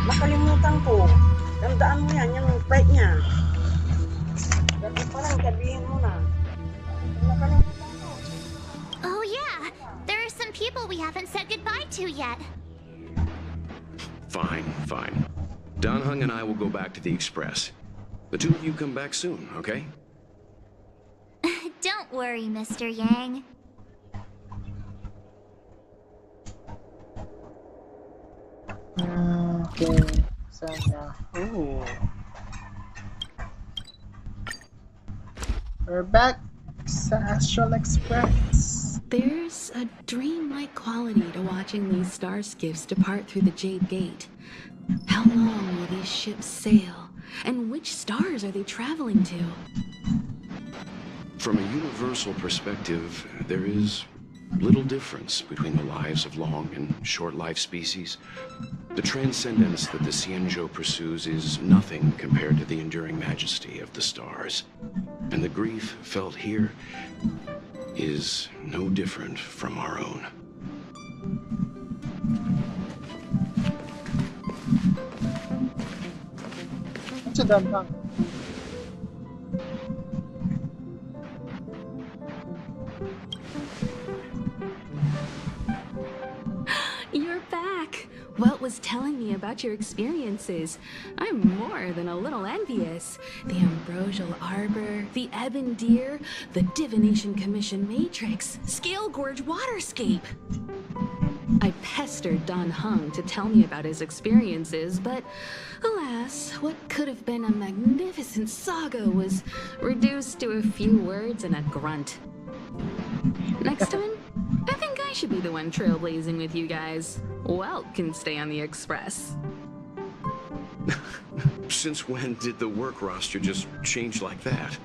[SPEAKER 15] Nakalimutan ko. Tandaan mo yan, yung flight niya. Dati pa lang, sabihin mo na. Nakalimutan ko.
[SPEAKER 7] Oh yeah, there are some people we haven't said goodbye to yet.
[SPEAKER 8] Fine, fine. Dan Hung and I will go back to the Express. The two of you come back soon, okay?
[SPEAKER 7] Don't worry, Mr. Yang.
[SPEAKER 1] Okay. Sana. Ooh. We're back sa Astral Express.
[SPEAKER 16] There's a dreamlike quality to watching these star skiffs depart through the Jade Gate. How long will these ships sail? And which stars are they traveling to?
[SPEAKER 8] From a universal perspective, there is little difference between the lives of long and short-lived species. The transcendence that the Xianzhou pursues is nothing compared to the enduring majesty of the stars. And the grief felt here is no different from our own.
[SPEAKER 1] What's a Dan Hung?
[SPEAKER 16] You're back! What was telling me about your experiences? I'm more than a little envious. The Ambrosial Arbor, the Ebon Deer, the Divination Commission Matrix, Scale Gorge Waterscape. I pestered Dan Hung to tell me about his experiences, but alas, what could have been a magnificent saga was reduced to a few words and a grunt. Next time, I think I should be the one trailblazing with you guys. Welt can stay on the Express.
[SPEAKER 8] Since when did the work roster just change like that?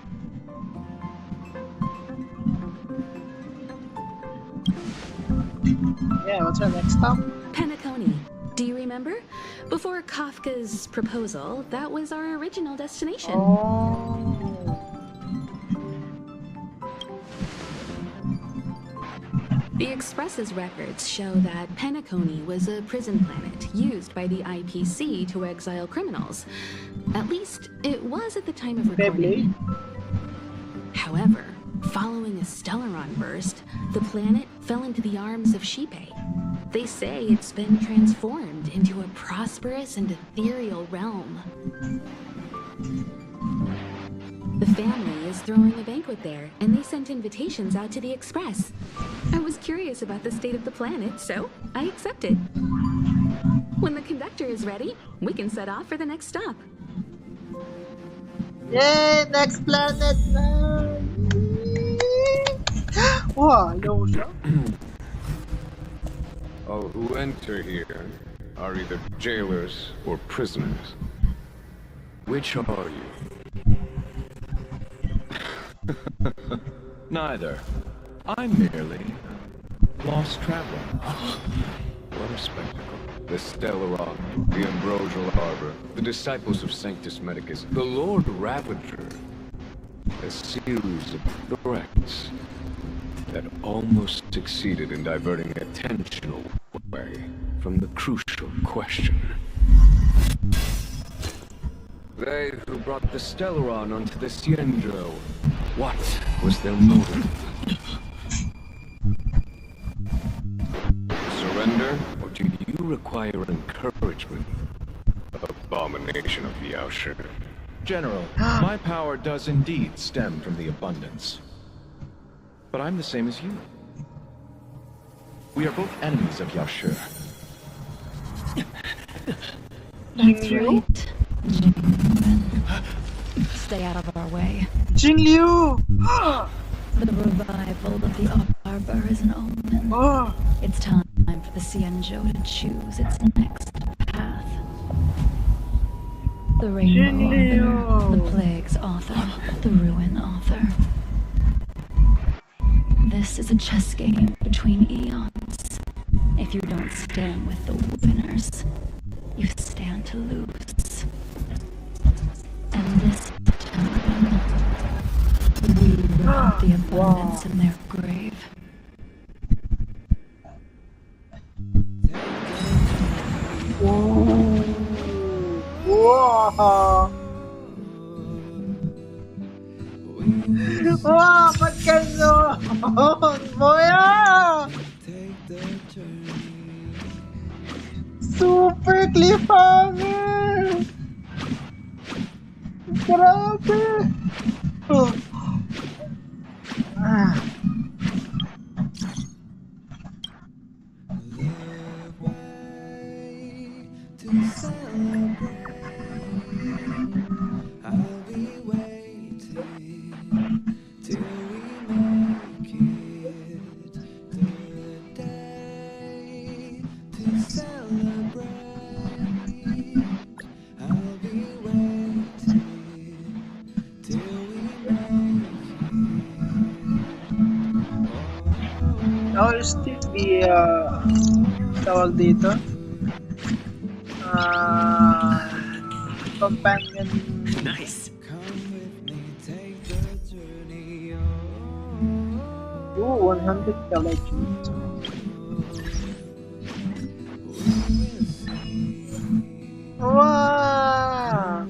[SPEAKER 1] Yeah, what's our next stop?
[SPEAKER 16] Penacony. Do you remember? Before Kafka's proposal, that was our original destination. The Express's records show that Penacony was a prison planet used by the IPC to exile criminals. At least, it was at the time of recording. However, following a Stellaron burst, the planet fell into the arms of Shipe. They say it's been transformed into a prosperous and ethereal realm. The family is throwing a banquet there, and they sent invitations out to the Express. I was curious about the state of the planet, so I accepted. When the conductor is ready, we can set off for the next stop.
[SPEAKER 1] Yay! Next planet na! Wow, yo, siya.
[SPEAKER 14] All who enter here are either jailers or prisoners. Which are you?
[SPEAKER 17] Neither. I'm merely lost traveler.
[SPEAKER 14] What a spectacle. The Stellaron, the Ambrosial Arbor, the disciples of Sanctus Medicus, the Lord Ravager. A series of threats that almost succeeded in diverting attention away from the crucial question. They who brought the Stellaron onto the Cienjo, what was their motive? Surrender, or do you require encouragement? Abomination of Yaoshi.
[SPEAKER 17] General, my power does indeed stem from the abundance. But I'm the same as you. We are both enemies of Yaoshi.
[SPEAKER 18] That's right. Stay out of our way.
[SPEAKER 1] Jingliu!
[SPEAKER 18] The revival of the Arbor is an omen. It's time for the Cienjo to choose its next path. The Rainbow Author, the Plague's author, the Ruin author. This is a chess game between eons. If you don't stand with the winners, you stand to lose. And this time, we rob the abundance in their grave.
[SPEAKER 1] Wow! Wow, ba't ganon? Boya! Super cliffhanger! Grabe! Oh. Ah. Now is this the tawag dito? Companion.
[SPEAKER 4] Nice.
[SPEAKER 1] Ooh, 100 collections. Wow!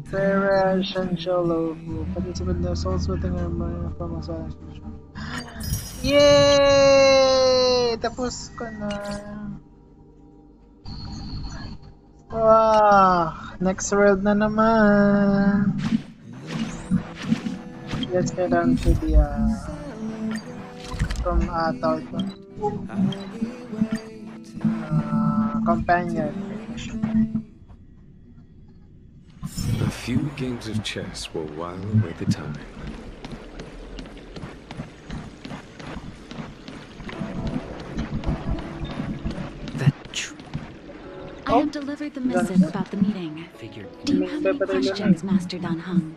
[SPEAKER 1] Farah Shansholo. Participant in the Soul Sweating from Asana. Yay! Tapos ko na. Wow! Next world na naman. Let's get on to the from tawag ko. Companion.
[SPEAKER 14] A few games of chess will while away the time.
[SPEAKER 18] I have delivered the missive about the meeting. Do you have any questions, Master Dan Heng?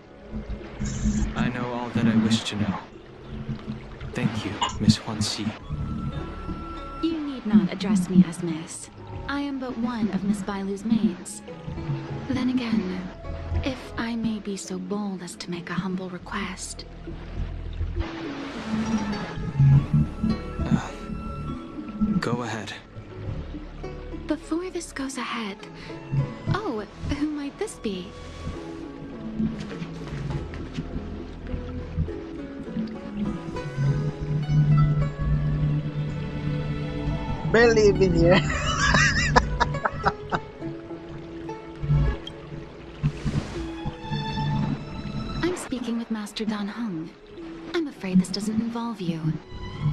[SPEAKER 3] I know all that I wish to know. Thank you, Miss Huanxi.
[SPEAKER 18] You need not address me as Miss. I am but one of Miss Bailu's maids. Then again, if I may be so bold as to make a humble request.
[SPEAKER 3] Go ahead.
[SPEAKER 18] Before this goes ahead... Oh, who might this be?
[SPEAKER 1] Barely even here.
[SPEAKER 18] I'm speaking with Master Dan Heng. I'm afraid this doesn't involve you.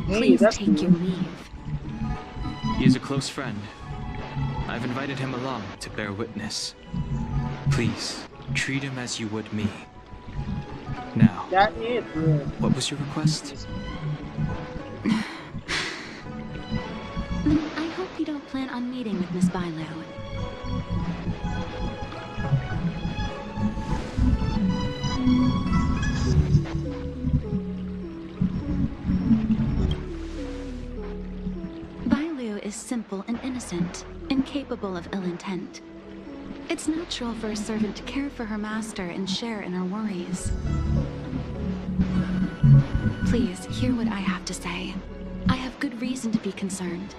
[SPEAKER 1] Hey,
[SPEAKER 18] Please
[SPEAKER 1] that's
[SPEAKER 18] take your leave.
[SPEAKER 3] He is a close friend. I've invited him along to bear witness. Please, treat him as you would me. Now,
[SPEAKER 1] That it, bro.
[SPEAKER 3] what was your request?
[SPEAKER 18] Then I hope you don't plan on meeting with Miss Bailu. Bailu is simple and innocent, incapable of ill intent. It's natural for a servant to care for her master and share in her worries. Please, hear what I have to say. I have good reason to be concerned.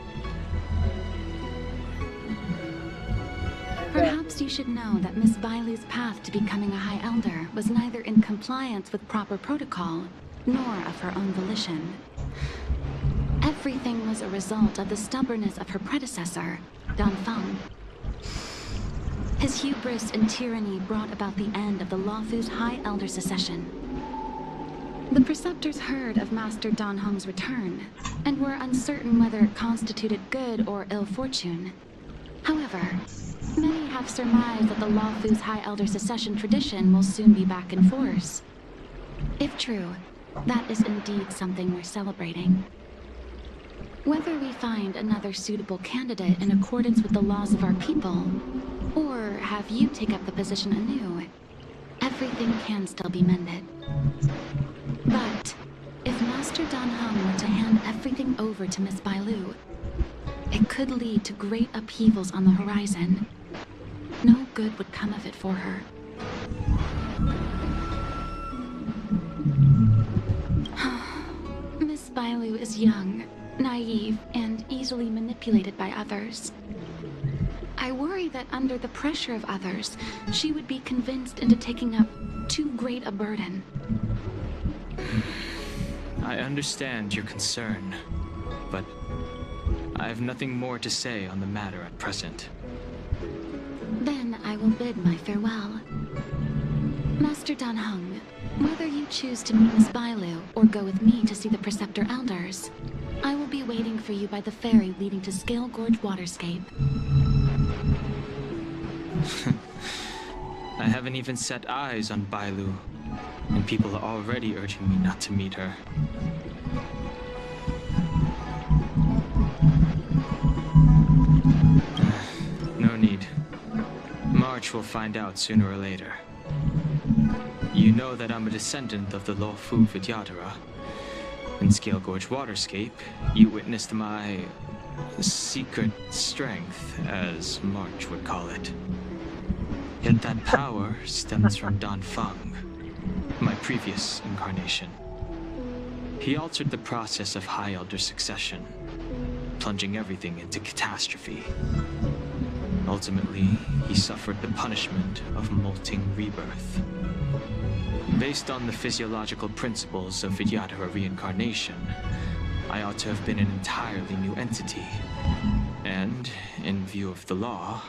[SPEAKER 18] Perhaps you should know that Miss Bailu's path to becoming a High Elder was neither in compliance with proper protocol, nor of her own volition. Everything was a result of the stubbornness of her predecessor, Dan Feng. His hubris and tyranny brought about the end of the Luofu's High Elder succession. The preceptors heard of Master Dan Heng's return, and were uncertain whether it constituted good or ill fortune. However, many have surmised that the Luofu's High Elder succession tradition will soon be back in force. If true, that is indeed something worth celebrating. Whether we find another suitable candidate in accordance with the laws of our people, or have you take up the position anew, everything can still be mended. But if Master Dan Heng were to hand everything over to Miss Bailu, it could lead to great upheavals on the horizon. No good would come of it for her. Miss Bailu is young, naive, and easily manipulated by others. I worry that under the pressure of others, she would be convinced into taking up too great a burden.
[SPEAKER 3] I understand your concern, but I have nothing more to say on the matter at present.
[SPEAKER 18] Then I will bid my farewell. Master Dan Heng, whether you choose to meet Miss Bailu or go with me to see the Preceptor Elders, I will be waiting for you by the ferry leading to Scale Gorge Waterscape.
[SPEAKER 3] I haven't even set eyes on Bailu, and people are already urging me not to meet her. No need. March will find out sooner or later. You know that I'm a descendant of the Luofu Vidyadhara. In Scale Gorge Waterscape, you witnessed my secret strength, as March would call it. Yet that power stems from Dan Feng, my previous incarnation. He altered the process of High Elder succession, plunging everything into catastrophe. Ultimately, he suffered the punishment of molting rebirth. Based on the physiological principles of Vidyadhara reincarnation, I ought to have been an entirely new entity. And, in view of the law,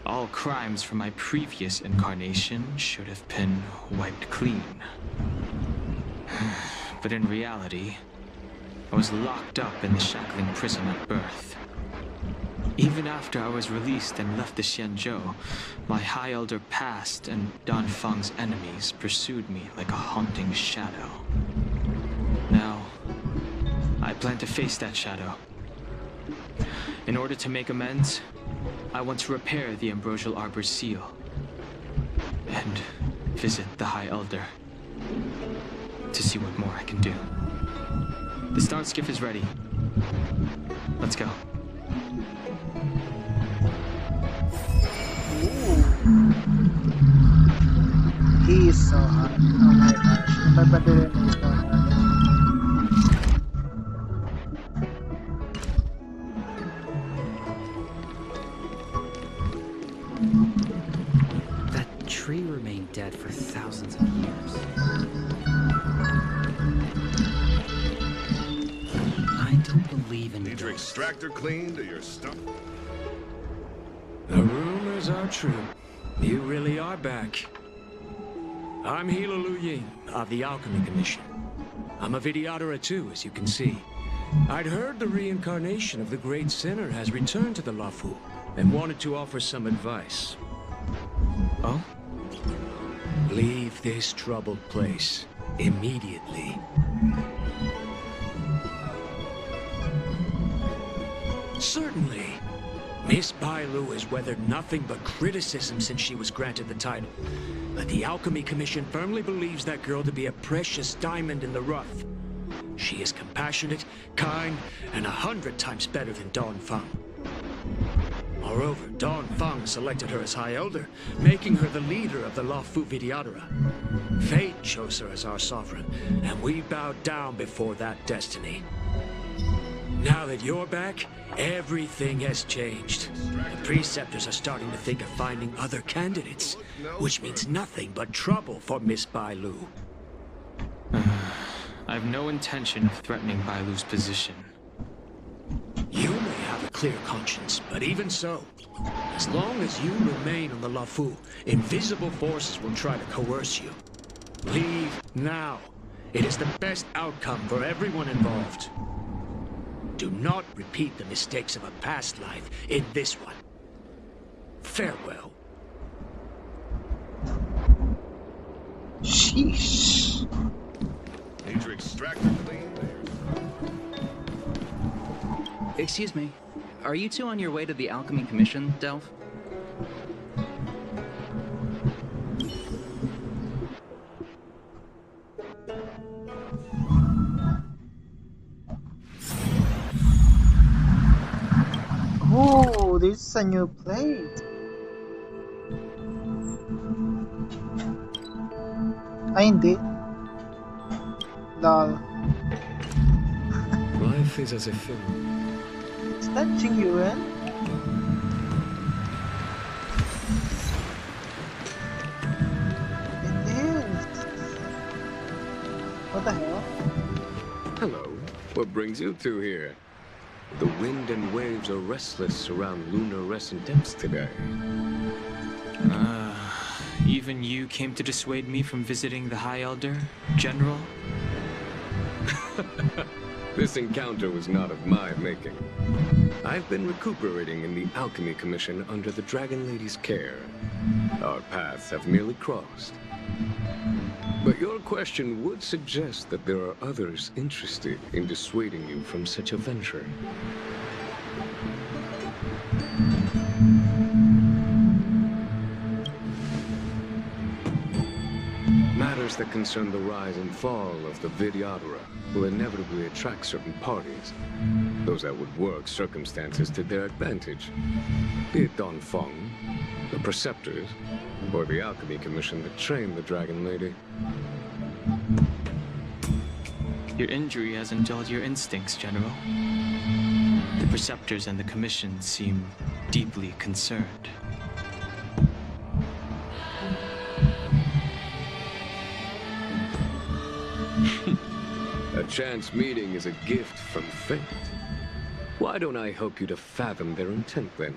[SPEAKER 3] all crimes from my previous incarnation should have been wiped clean. But in reality, I was locked up in the shackling prison at birth. Even after I was released and left the Xianzhou, my High Elder past and Dan Feng's enemies pursued me like a haunting shadow. Now, I plan to face that shadow. In order to make amends, I want to repair the Ambrosial Arbor's seal and visit the High Elder to see what more I can do. The start skiff is ready. Let's go.
[SPEAKER 1] He is so hot. Oh my gosh. Papaduin is so hot.
[SPEAKER 19] That tree remained dead for thousands of years. I don't believe in
[SPEAKER 20] Need your extractor cleaned or your stuff?
[SPEAKER 21] The rumors are true. You really are back. I'm Hila Lu Ying of the Alchemy Commission. I'm a Vidyadhara too, as you can see. I'd heard the reincarnation of the Great Sinner has returned to the Luofu and wanted to offer some advice.
[SPEAKER 3] Oh?
[SPEAKER 21] Leave this troubled place immediately. Certainly. Miss Bailu has weathered nothing but criticism since she was granted the title. But the Alchemy Commission firmly believes that girl to be a precious diamond in the rough. She is compassionate, kind, and 100 times better than Dawn Feng. Moreover, Dawn Feng selected her as High Elder, making her the leader of the Luofu Vidyadhara. Fate chose her as our sovereign, and we bowed down before that destiny. Now that you're back, everything has changed. The preceptors are starting to think of finding other candidates, which means nothing but trouble for Miss Bailu.
[SPEAKER 3] I have no intention of threatening Bailu's position.
[SPEAKER 21] You may have a clear conscience, but even so, as long as you remain on the Luofu, invisible forces will try to coerce you. Leave now. It is the best outcome for everyone involved. Do not repeat the mistakes of a past life in this one. Farewell.
[SPEAKER 1] Sheesh.
[SPEAKER 20] Need your extractor cleaned?
[SPEAKER 19] Excuse me. Are you two on your way to the Alchemy Commission, Delph?
[SPEAKER 1] Oh, this is a new plate. Ay, hindi. Lol.
[SPEAKER 14] Life is as a film.
[SPEAKER 1] Is that Jing Yuan? It is. What the hell?
[SPEAKER 14] Hello. What brings you two here? The wind and waves are restless around lunar-rescent depths today.
[SPEAKER 3] Even you came to dissuade me from visiting the High Elder, General?
[SPEAKER 14] This encounter was not of my making. I've been recuperating in the Alchemy Commission under the Dragon Lady's care. Our paths have merely crossed. But your question would suggest that there are others interested in dissuading you from such a venture. Matters that concern the rise and fall of the Vidyadhara will inevitably attract certain parties. Those that would work circumstances to their advantage. Be it Dawn Feng, the Preceptors, or the Alchemy Commission that trained the Dragon Lady.
[SPEAKER 3] Your injury hasn't dulled your instincts, General. The Preceptors and the Commission seem deeply concerned.
[SPEAKER 14] A chance meeting is a gift from fate. Why don't I help you to fathom their intent then?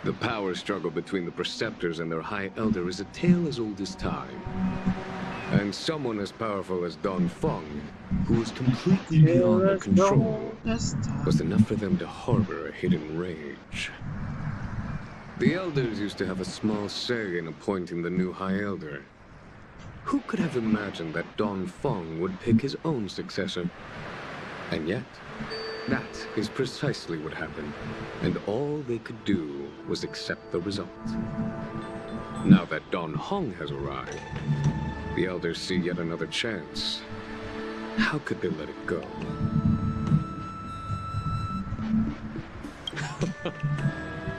[SPEAKER 14] The power struggle between the Preceptors and their High Elder is a tale as old as time. And someone as powerful as Dawn Feng, who was completely beyond their control, was enough for them to harbor a hidden rage. The Elders used to have a small say in appointing the new High Elder. Who could have imagined that Dawn Feng would pick his own successor? And yet, that is precisely what happened, and all they could do was accept the result. Now that Don Hong has arrived, the elders see yet another chance. How could they let it go?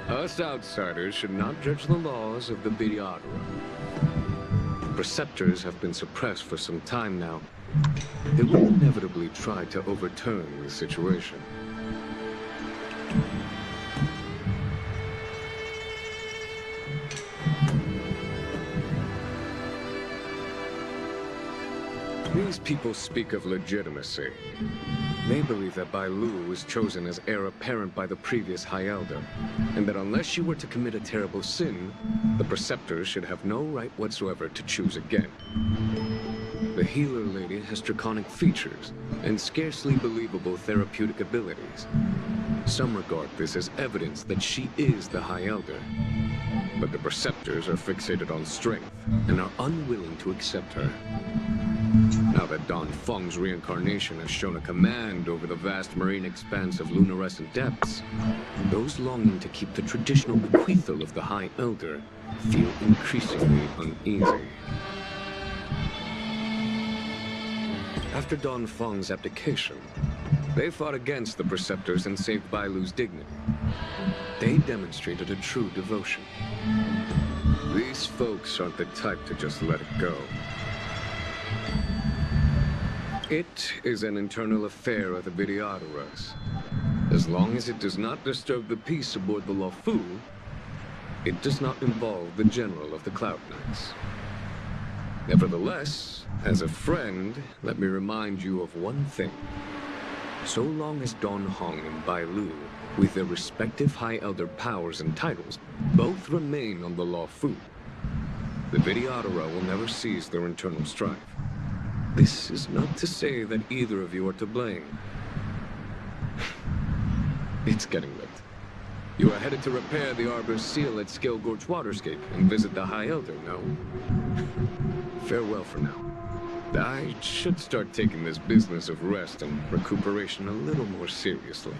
[SPEAKER 14] Us outsiders should not judge the laws of the Vidyadhara. Preceptors have been suppressed for some time now. They will inevitably try to overturn the situation. These people speak of legitimacy. They believe that Bai Lu was chosen as heir apparent by the previous High Elder, and that unless she were to commit a terrible sin, the Preceptors should have no right whatsoever to choose again. The healer lady has draconic features and scarcely believable therapeutic abilities. Some regard this as evidence that she is the High Elder, but the Preceptors are fixated on strength and are unwilling to accept her. Now that Don Feng's reincarnation has shown a command over the vast marine expanse of luminescent depths, those longing to keep the traditional bequeathal of the High Elder feel increasingly uneasy. After Don Feng's abdication, they fought against the Preceptors and saved Bai Lu's dignity. They demonstrated a true devotion. These folks aren't the type to just let it go. It is an internal affair of the Vidyadharas. As long as it does not disturb the peace aboard the Luofu, it does not involve the General of the Cloud Knights. Nevertheless, as a friend, let me remind you of one thing. So long as Don Hong and Bai Lu, with their respective High Elder powers and titles, both remain on the Luofu, the Vidyadhara will never cease their internal strife. This is not to say that either of you are to blame. It's getting late. You are headed to repair the Arbor's seal at Scale Gorge Waterscape and visit the High Elder, no? Farewell for now. I should start taking this business of rest and recuperation a little more seriously.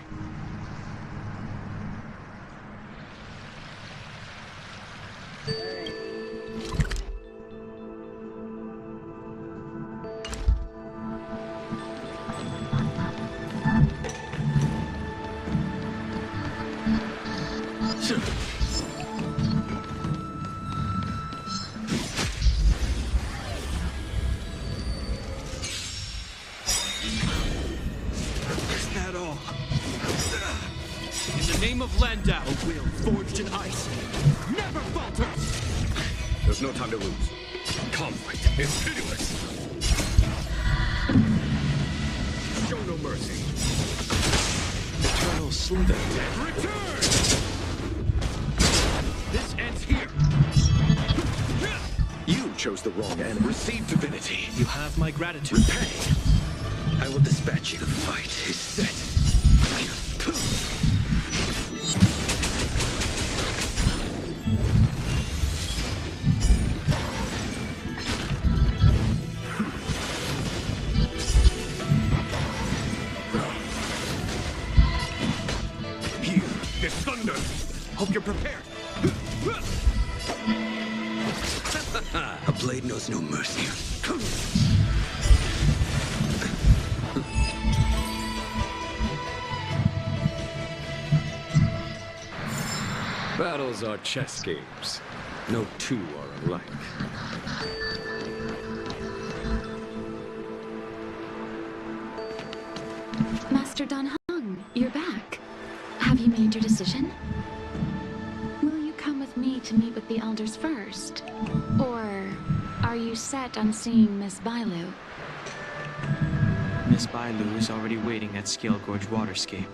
[SPEAKER 4] There's no time to lose. Conflict is pitiless. Show no mercy.
[SPEAKER 17] Eternal slither.
[SPEAKER 4] Return!
[SPEAKER 17] This ends here.
[SPEAKER 4] You chose the wrong end. Receive divinity.
[SPEAKER 17] You have my gratitude.
[SPEAKER 4] Repay. I will dispatch you. The fight is set. Hope you're prepared. A blade knows no mercy.
[SPEAKER 14] Battles are chess games. No two are alike.
[SPEAKER 2] Master Don Hong, you're back. Have you made your decision? Will you come with me to meet with the elders first? Or are you set on seeing Miss Bai Lu?
[SPEAKER 3] Miss Bai Lu is already waiting at Scale Gorge Waterscape.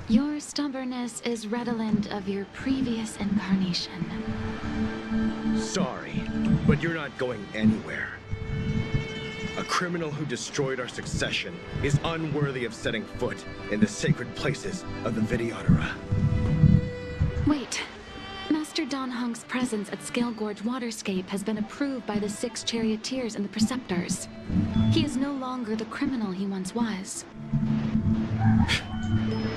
[SPEAKER 2] Your stubbornness is redolent of your previous incarnation.
[SPEAKER 9] Sorry, but you're not going anywhere. A criminal who destroyed our succession is unworthy of setting foot in the sacred places of the Vidyadhara.
[SPEAKER 2] Wait, Master Don Dan Heng's presence at Scale Gorge Waterscape has been approved by the 6 charioteers and the preceptors. He is no longer the criminal he once was.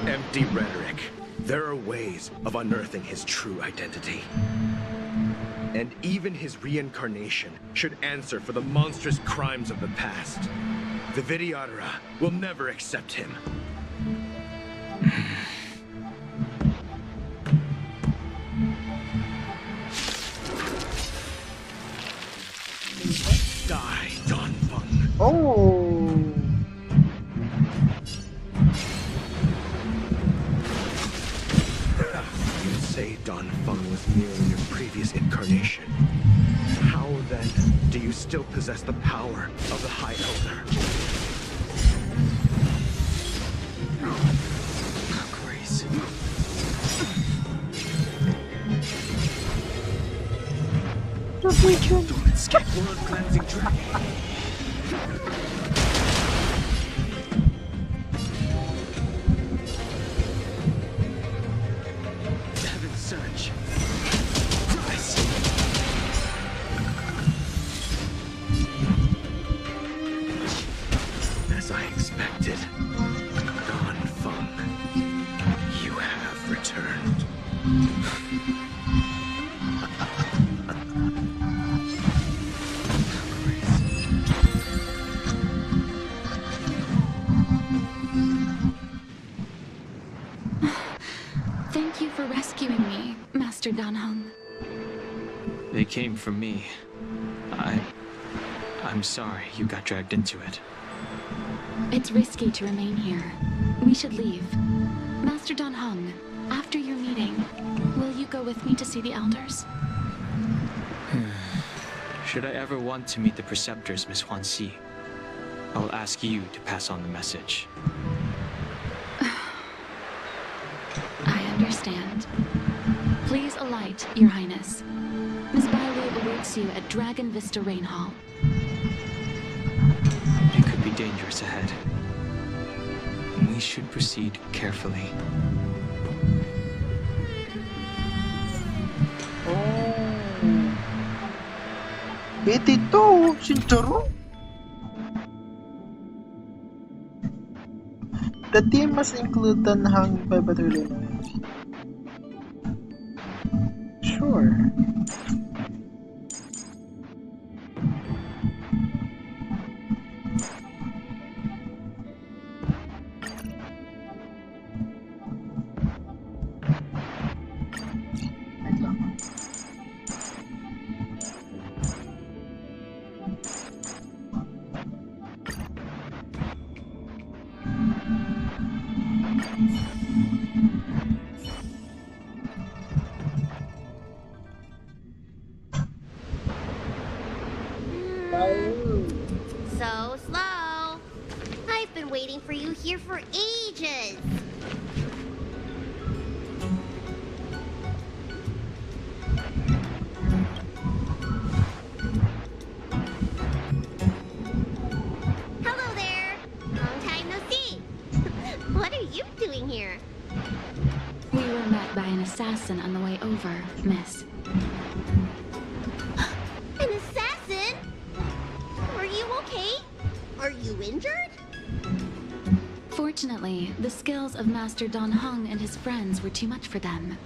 [SPEAKER 9] Empty rhetoric. There are ways of unearthing his true identity. And even his reincarnation should answer for the monstrous crimes of the past. The Vidyadhara will never accept him. Die, Don Fung.
[SPEAKER 1] Oh.
[SPEAKER 9] You say Don Fung was merely your previous incarnation. How then do you still possess the power of the High Elder?
[SPEAKER 3] Grace.
[SPEAKER 9] Don't escape blood-cleansing dragon.
[SPEAKER 3] Heaven's Surge. Rise.
[SPEAKER 9] As I expected, Don Fung, you have returned.
[SPEAKER 2] Thank you for rescuing me, Master Dan Heng.
[SPEAKER 3] They came for me. I'm sorry you got dragged into it.
[SPEAKER 2] It's risky to remain here. We should leave. Master Dan Heng, after your meeting, will you go with me to see the elders?
[SPEAKER 3] Should I ever want to meet the preceptors, Miss Huanxi, I will ask you to pass on the message.
[SPEAKER 2] I understand. Please alight, Your Highness. Miss Bailu awaits you at Dragon Vista Rain Hall.
[SPEAKER 3] It could be dangerous ahead. We should proceed carefully.
[SPEAKER 1] Ito, Shinjiro. The team must include Dan Heng pivotal. Sure.
[SPEAKER 11] So slow. I've been waiting for you here for ages. Hello there. Long time no see. What are you doing here?
[SPEAKER 2] We were met by an assassin on the way over, miss.
[SPEAKER 11] An assassin? Are you okay? Are you injured?
[SPEAKER 2] Fortunately, the skills of Master Dan Heng and his friends were too much for them.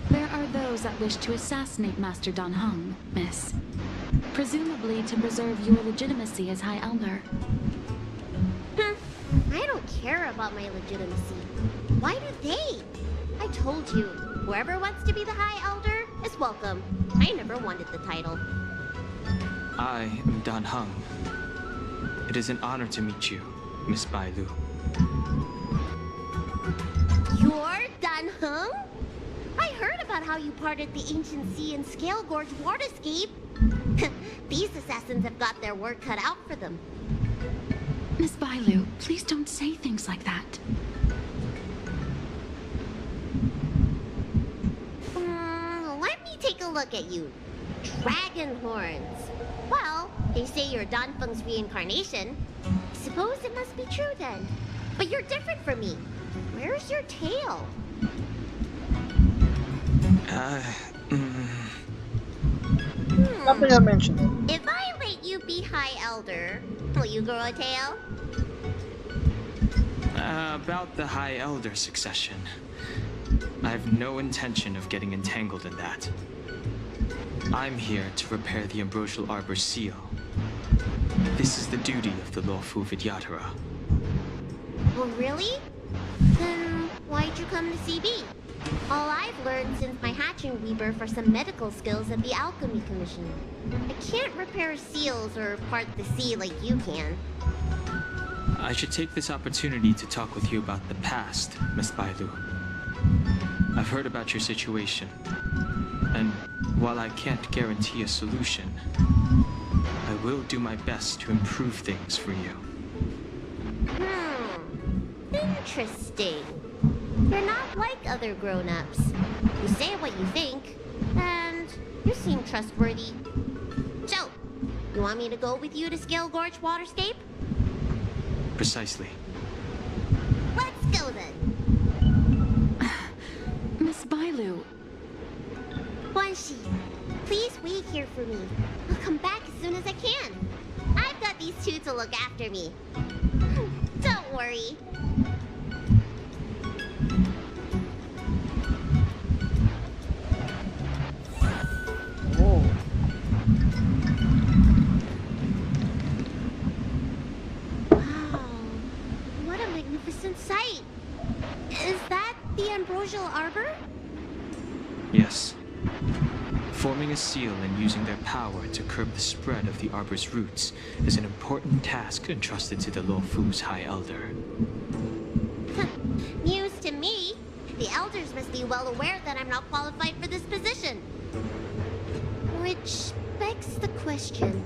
[SPEAKER 2] There are those that wish to assassinate Master Dan Heng, miss. Presumably to preserve your legitimacy as High Elder.
[SPEAKER 11] I don't care about my legitimacy. Why do they? I told you, whoever wants to be the High Elder is welcome. I never wanted the title.
[SPEAKER 3] I am Dan Heng. It is an honor to meet you, Miss Bailu.
[SPEAKER 11] You're Dan Heng? I heard about how you parted the ancient sea and Scale Gorge Waterscape. These assassins have got their work cut out for them.
[SPEAKER 2] Miss Bailu, please don't say things like that.
[SPEAKER 11] Let me take a look at you. Dragon horns. Well, they say you're Dan Feng's reincarnation. Suppose it must be true then. But you're different from me. Where's your tail?
[SPEAKER 1] Something I mentioned it.
[SPEAKER 11] If I let you be High Elder, will you grow a tail?
[SPEAKER 3] About the High Elder succession. I have no intention of getting entangled in that. I'm here to repair the Ambrosial Arbor's seal. This is the duty of the lawful Vidyadhara.
[SPEAKER 11] Oh, really? Then why'd you come to CB? All I've learned since my hatching rebirth are some medical skills at the Alchemy Commission. I can't repair seals or part the sea like you can.
[SPEAKER 3] I should take this opportunity to talk with you about the past, Miss Bailu. I've heard about your situation, and while I can't guarantee a solution, I will do my best to improve things for you.
[SPEAKER 11] Interesting. You're not like other grown-ups. You say what you think, and you seem trustworthy. So, you want me to go with you to Scale Gorge Waterscape?
[SPEAKER 3] Precisely.
[SPEAKER 11] Let's go then.
[SPEAKER 16] Miss Bailu.
[SPEAKER 11] Guanxi, please wait here for me. I'll come back as soon as I can. I've got these two to look after me. Don't worry. Sight. Is that the Ambrosial Arbor?
[SPEAKER 3] Yes. Forming a seal and using their power to curb the spread of the Arbor's roots is an important task entrusted to the Luofu's High Elder.
[SPEAKER 11] News to me. The Elders must be well aware that I'm not qualified for this position. Which begs the question,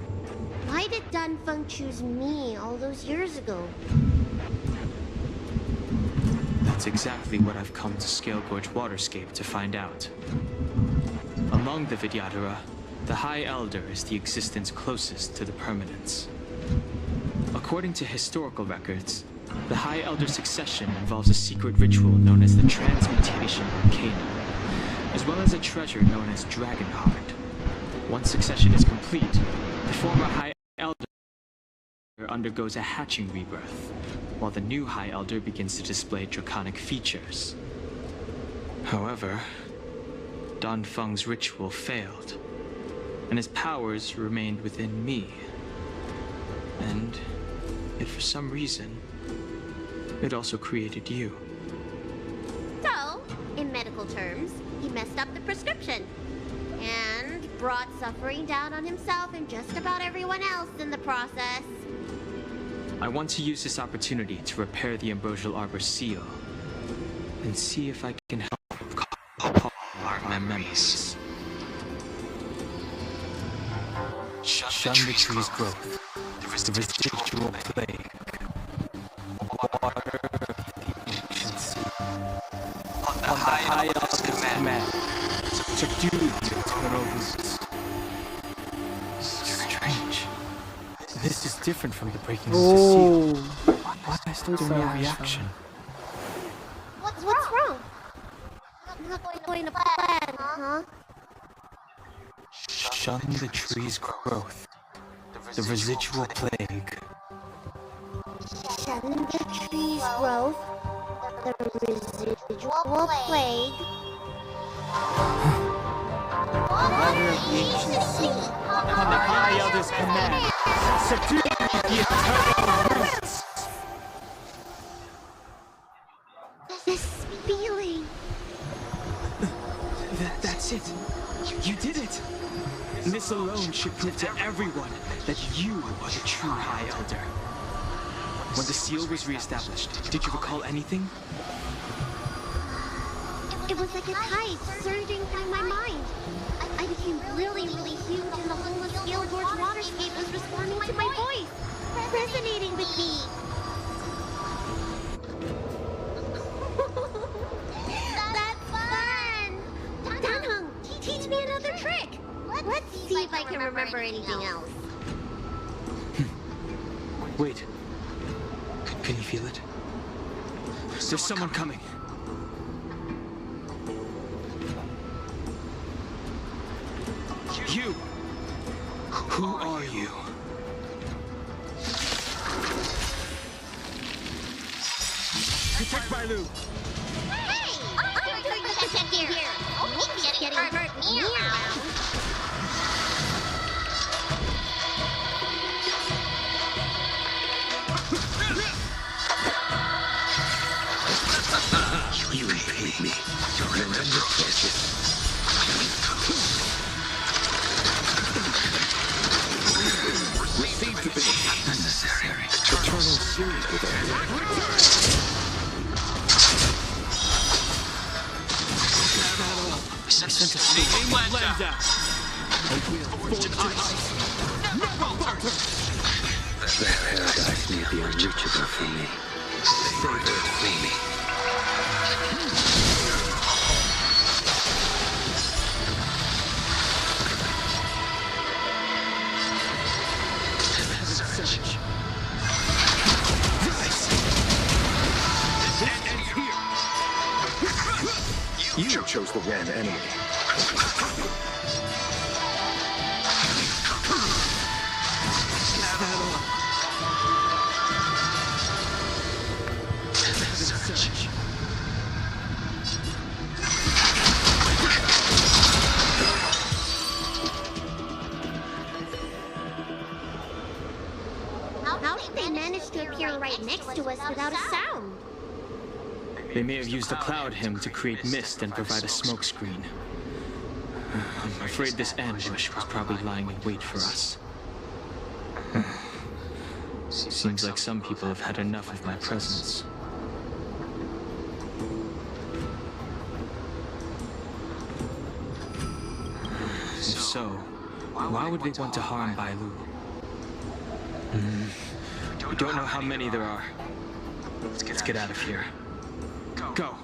[SPEAKER 11] why did Danfeng choose me all those years ago?
[SPEAKER 3] That's exactly what I've come to Scale Gorge Waterscape to find out. Among the Vidyadhara, the High Elder is the existence closest to the permanence. According to historical records, the High Elder succession involves a secret ritual known as the Transmutation Arcana, as well as a treasure known as Dragon Heart. Once succession is complete, the former High Elder undergoes a hatching rebirth, while the new High Elder begins to display draconic features. However, Danfeng's ritual failed, and his powers remained within me. And if for some reason, it also created you.
[SPEAKER 11] So, in medical terms, he messed up the prescription, and brought suffering down on himself and just about everyone else in the process.
[SPEAKER 3] I want to use this opportunity to repair the Ambrosial Arbor seal, and see if I can help call my memories. Shun the tree's growth, the residual plague, water the ancient sea. On the High Elder's command, subdue the eternal roots. Strange. This is different from the breaking of the seal. Why is there no reaction?
[SPEAKER 11] What's wrong? Not going to plan, huh?
[SPEAKER 3] Shun the tree's growth, the residual plague.
[SPEAKER 11] Shun the tree's growth, the residual plague. Water the ancient sea.
[SPEAKER 3] On the High Elder's command, subdue the eternal roots.
[SPEAKER 11] This feeling.
[SPEAKER 3] That's it. You did it. This alone should prove to everyone that you are the true High Elder. When the seal was reestablished, did you recall anything?
[SPEAKER 11] It was like a tide surging through my mind. I became really huge, and the whole of Scale Gorge Waterscape was responding to my voice, resonating with me. That's fun! Danheng, teach me another trick. Let's see if I can remember anything else.
[SPEAKER 3] Wait. Can you feel it? There's someone coming. You! Who are you?
[SPEAKER 21] Protect Bailu!
[SPEAKER 11] Hey! I'm doing the protect here! Maybe getting hurt me around.
[SPEAKER 4] You repaid me. Your horrendous justice. Receive divinity. Unnecessary. Eternal series with
[SPEAKER 3] I sent a snake lens out.
[SPEAKER 4] the paradise may be unreachable for me. Savor it for me.
[SPEAKER 8] You chose the wrong enemy.
[SPEAKER 11] How did they manage to appear right next to us without a sound?
[SPEAKER 3] They may have used a cloud hymn to create mist and provide a smokescreen. I'm afraid this ambush was probably lying in wait for us. Seems like some people have had enough of my presence. If so, why would they want to harm Bailu? We don't know how many there are. Let's get out of here. Go!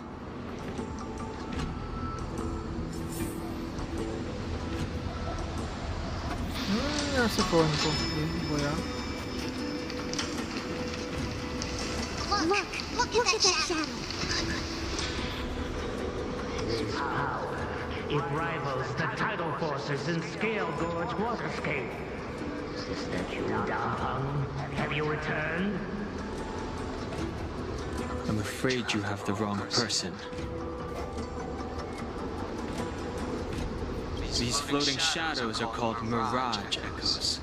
[SPEAKER 1] Nasa phone ko. Kuya.
[SPEAKER 11] Look at that shadow.
[SPEAKER 12] His power, it rivals the tidal forces in Scale Gorge Waterscape. Is that you, Dampung? Have you returned?
[SPEAKER 3] I'm afraid you have the wrong person. These floating shadows are called mirage echoes.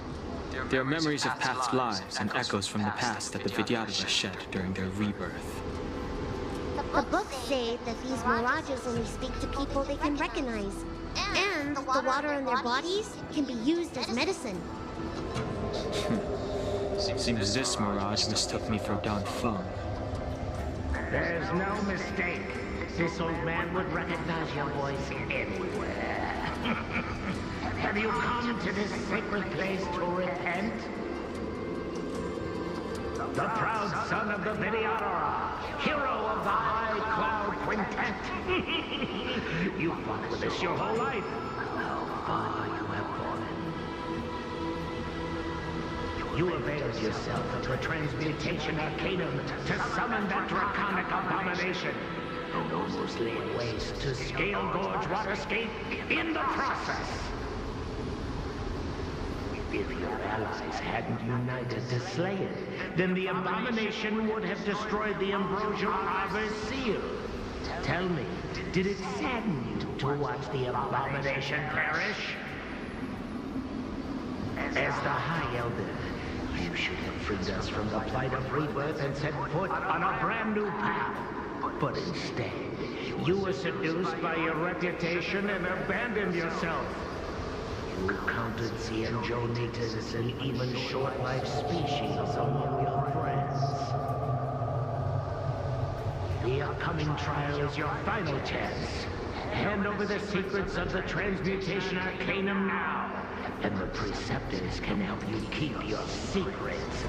[SPEAKER 3] They are memories of past lives and echoes from the past that the Vidyadhara shed during their rebirth.
[SPEAKER 11] The books say that these mirages only speak to people they can recognize. And the water in their bodies can be used as medicine.
[SPEAKER 3] Seems this mirage mistook me for Danfeng.
[SPEAKER 12] There's no mistake. This old man would recognize your voice anywhere. Have you come to this sacred place to repent? The proud son of the Vidyadhara, hero of the High Cloud Quintet. You fought with us your whole life. How far you have fallen. You availed yourself of the Transmutation Arcanum to summon that draconic abomination, and almost laid waste to Scale Gorge Waterscape in the process. If your allies hadn't united to slay it, then the abomination would have destroyed the Ambrosial Arbor's seal. Tell me, did it sadden you to watch the abomination perish? As the High Elder, you should have freed us from the plight of rebirth and set foot on a brand new path. But instead, you were seduced by your reputation and abandoned yourself. You counted Xianzhou and even short-lived species among your friends. The upcoming trial is your final chance. Hand over the secrets of the Transmutation Arcanum now, and the Preceptors can help you keep your secrets.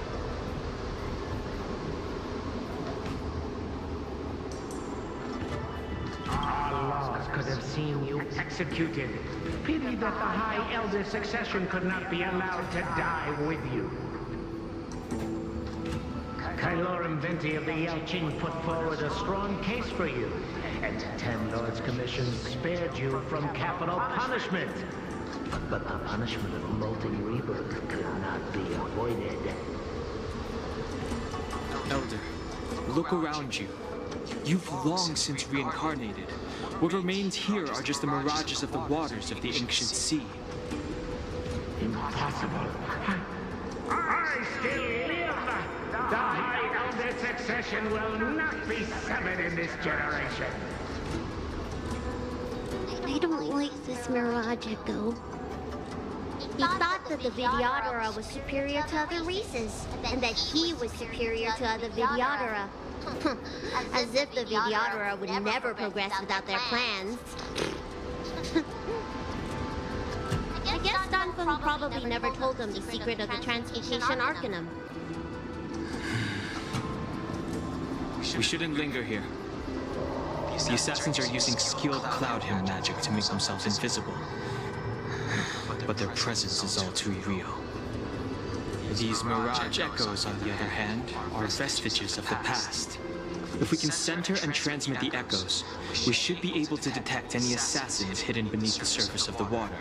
[SPEAKER 12] Our laws could have seen you executed. Pity that the High Elder succession could not be allowed to die with you. Kylorum Venti of the Yelchin put forward a strong case for you, and the 10 Lords Commission spared you from capital punishment. But the punishment of molten rebirth could not be avoided.
[SPEAKER 3] Elder, look around you. You've long since reincarnated. What remains here are just the mirages of the waters of the ancient sea.
[SPEAKER 12] Impossible. I still live! The height of the succession will not be severed in this generation.
[SPEAKER 11] I don't like this mirage echo. He thought that the Vidyadhara was superior to other races, and that he was superior to other Vidyadhara. As if the Vidyadhara would never progress without their plans. I guess Danfeng probably never told them the secret of the Transmutation Arcanum.
[SPEAKER 3] We shouldn't linger here. The assassins are using skilled cloud hymn magic to make themselves invisible. But their presence is all too real. These mirage echoes, on the other hand, are vestiges of the past. If we can center and transmit the echoes, we should be able to detect any assassins hidden beneath the surface of the water.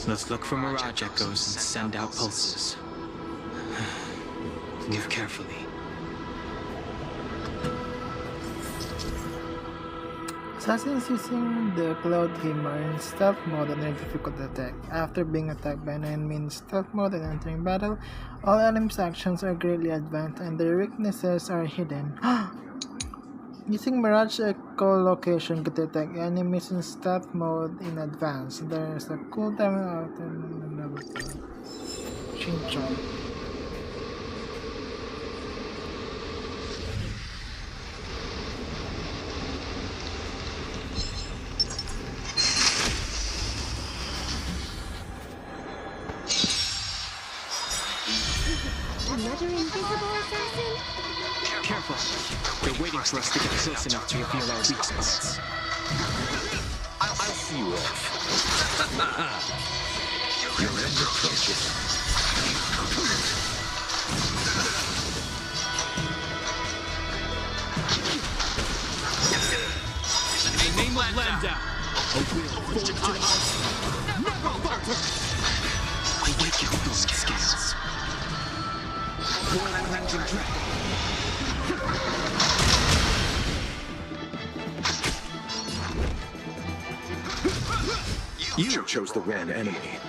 [SPEAKER 3] Let's look for mirage echoes and send out pulses. Move carefully.
[SPEAKER 1] Assassins using the Cloud Hymn are in stealth mode and are difficult to detect. After being attacked by an enemy in stealth mode and entering battle, all enemies' actions are greatly advanced and their weaknesses are hidden. Using Mirage Echolocation to detect enemies in stealth mode in advance. There is a cooldown out in level 2. Chinchon.
[SPEAKER 11] Another invisible assassin?
[SPEAKER 3] Careful! They're waiting for us to get close enough to reveal our weak spots.
[SPEAKER 4] I'll see you off. Your end approaches.
[SPEAKER 3] In the name of Landa, a will forged in ice. Never falter! Awaken those scales. One cleansing dragon.
[SPEAKER 8] You chose the wrong enemy.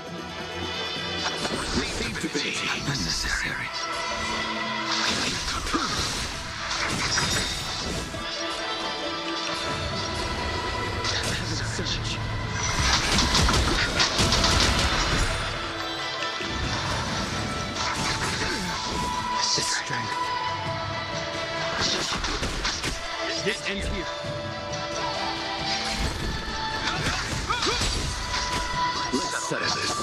[SPEAKER 4] Receive divinity. Unnecessary.
[SPEAKER 3] Search. This strength. This ends here.
[SPEAKER 4] Let's settle this.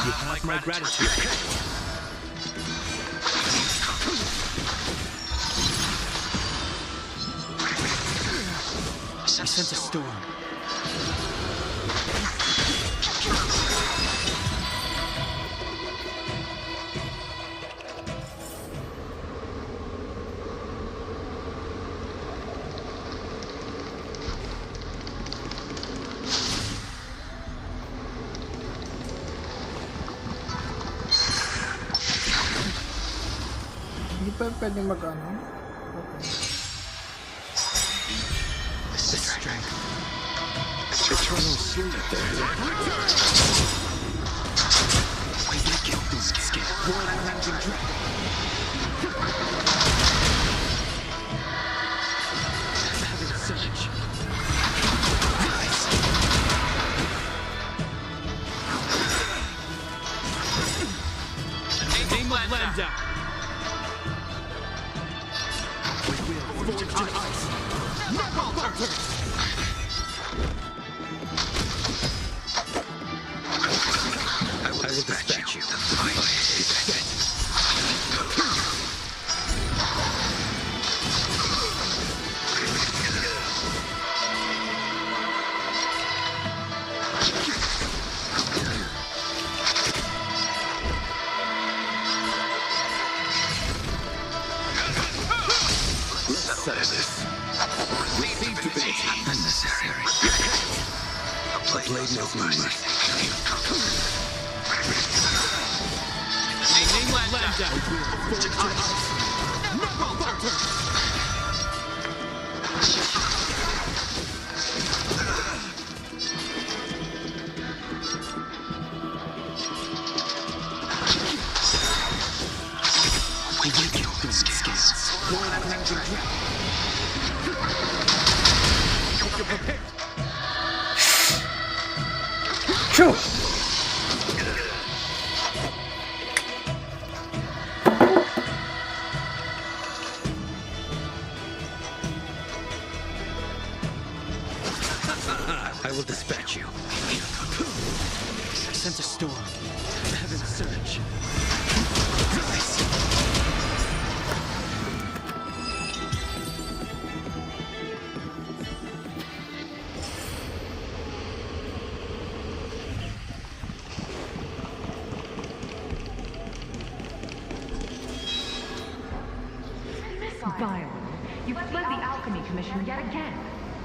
[SPEAKER 21] You have my gratitude.
[SPEAKER 3] I sent a storm.
[SPEAKER 1] Hindi pa pwede mag-ano?
[SPEAKER 3] This is strength. Eternal sleep. Awaken those scales. One cleansing dragon. Heaven surge. Name of Landa. Forged in ice. Never falter!
[SPEAKER 4] I will dispatch you. The fight is set. Let's settle this. Receive divinity. Unnecessary. A blade blade knows no mercy.
[SPEAKER 21] In the name of Lambda, forge to us. Never falter!
[SPEAKER 1] Phew.
[SPEAKER 4] I will dispatch you.
[SPEAKER 21] Sense a storm. Heaven surge.
[SPEAKER 5] Vile, you fled the Alchemy Commission yet again.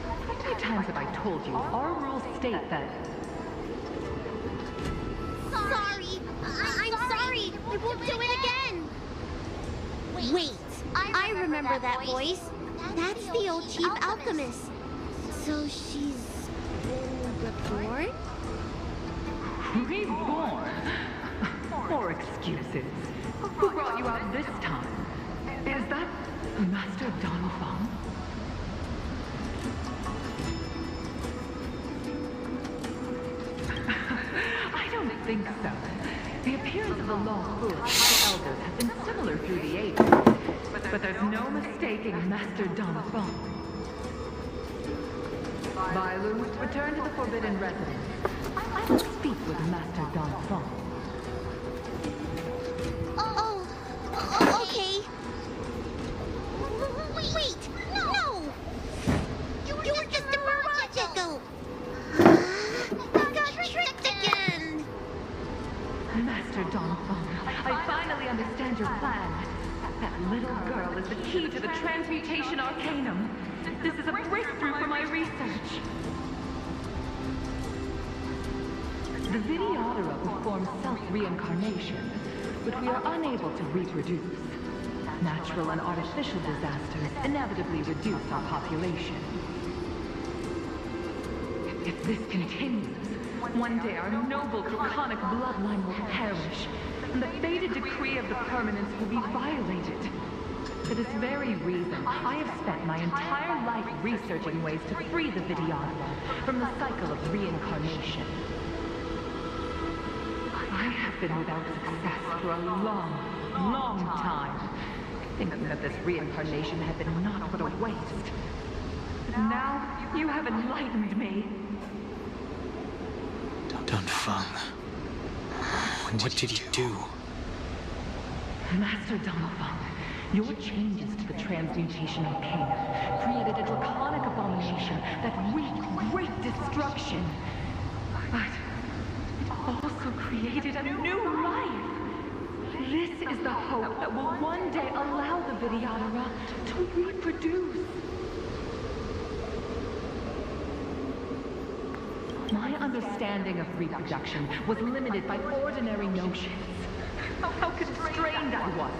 [SPEAKER 5] How many times have I told you? Our rules state that...
[SPEAKER 11] Sorry. I'm sorry. I won't do it again. Wait. I remember that voice. That's the old chief alchemist. So she's been reborn?
[SPEAKER 5] Reborn? More excuses. Who brought you out this time? Is that Master Don Feng? I don't think so. The appearance of the Law Fu as High Elders has been similar through the ages, but there's no mistaking Master Don Feng. Bailu, return to the Forbidden Residence. I will speak with Master Don Feng.
[SPEAKER 11] Okay. Wait! No! You were just a mirage ago! Got tricked again!
[SPEAKER 5] Master Don Feng, I finally understand your plan. That little girl is the key to the transmutation arcanum. This is a breakthrough for my research. The Videodora performs self-reincarnation, but we are unable to reproduce. Natural and artificial disasters inevitably reduce our population. If this continues, one day our noble draconic bloodline will perish, and the fated decree of the permanence will be violated. For this very reason, I have spent my entire life researching ways to free the Videodora from the cycle of reincarnation. I have been without success for a long, long time, thinking that this reincarnation had been naught but a waste. But now, you have enlightened me.
[SPEAKER 3] Don Feng. What did you do?
[SPEAKER 5] Master Don Feng, your changes to the transmutation arcana created a draconic abomination that wreaked great destruction. But it also created a new life. This is the hope that will one day allow the Videodora to reproduce. My understanding of reproduction was limited by ordinary notions. How constrained I was.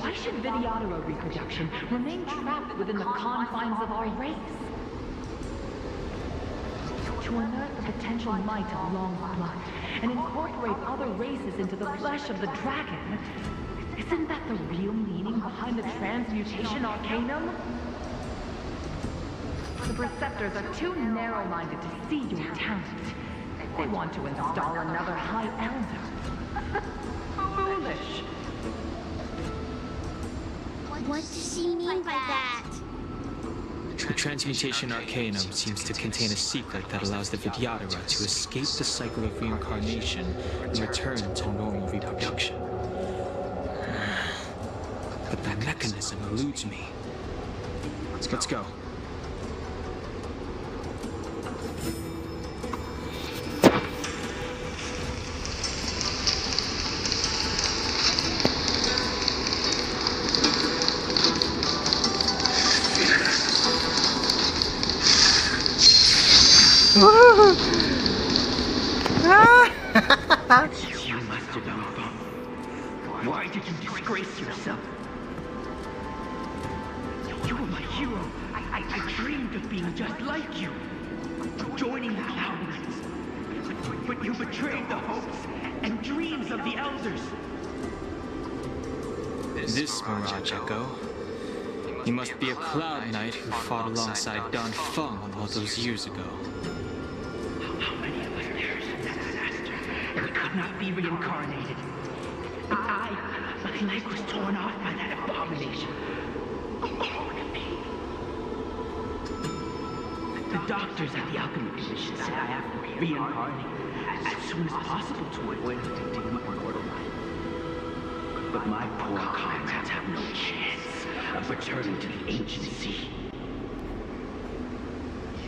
[SPEAKER 5] Why should Videodora reproduction remain trapped within the confines of our race? To unearth the potential might of long blood and incorporate other races into the flesh of the dragon, isn't that the real meaning behind the transmutation arcanum? The Preceptors are too narrow-minded to see your talent. They want to install another High Elder. Foolish.
[SPEAKER 11] What does she mean by that?
[SPEAKER 3] The transmutation arcanum seems to contain a secret that allows the Videodora to escape the cycle of reincarnation and return to normal reproduction. But that mechanism eludes me. Let's go.
[SPEAKER 12] You must have known from. Why did you disgrace yourself? You were my hero. I dreamed of being just like you. Of joining the Cloud Knights. But you betrayed the hopes and dreams of the Elders.
[SPEAKER 3] This Mirage Echo. You must be a Cloud Knight who fought alongside Dan Feng all those years ago.
[SPEAKER 12] How many of us there is in that disaster? We could not be reincarnated. My leg was torn off by that abomination. The doctors at the Alchemy Commission said I have to be reincarnated as soon as possible to avoid addicting my mortal life. But my poor comrades have no chance of returning to the ancient sea.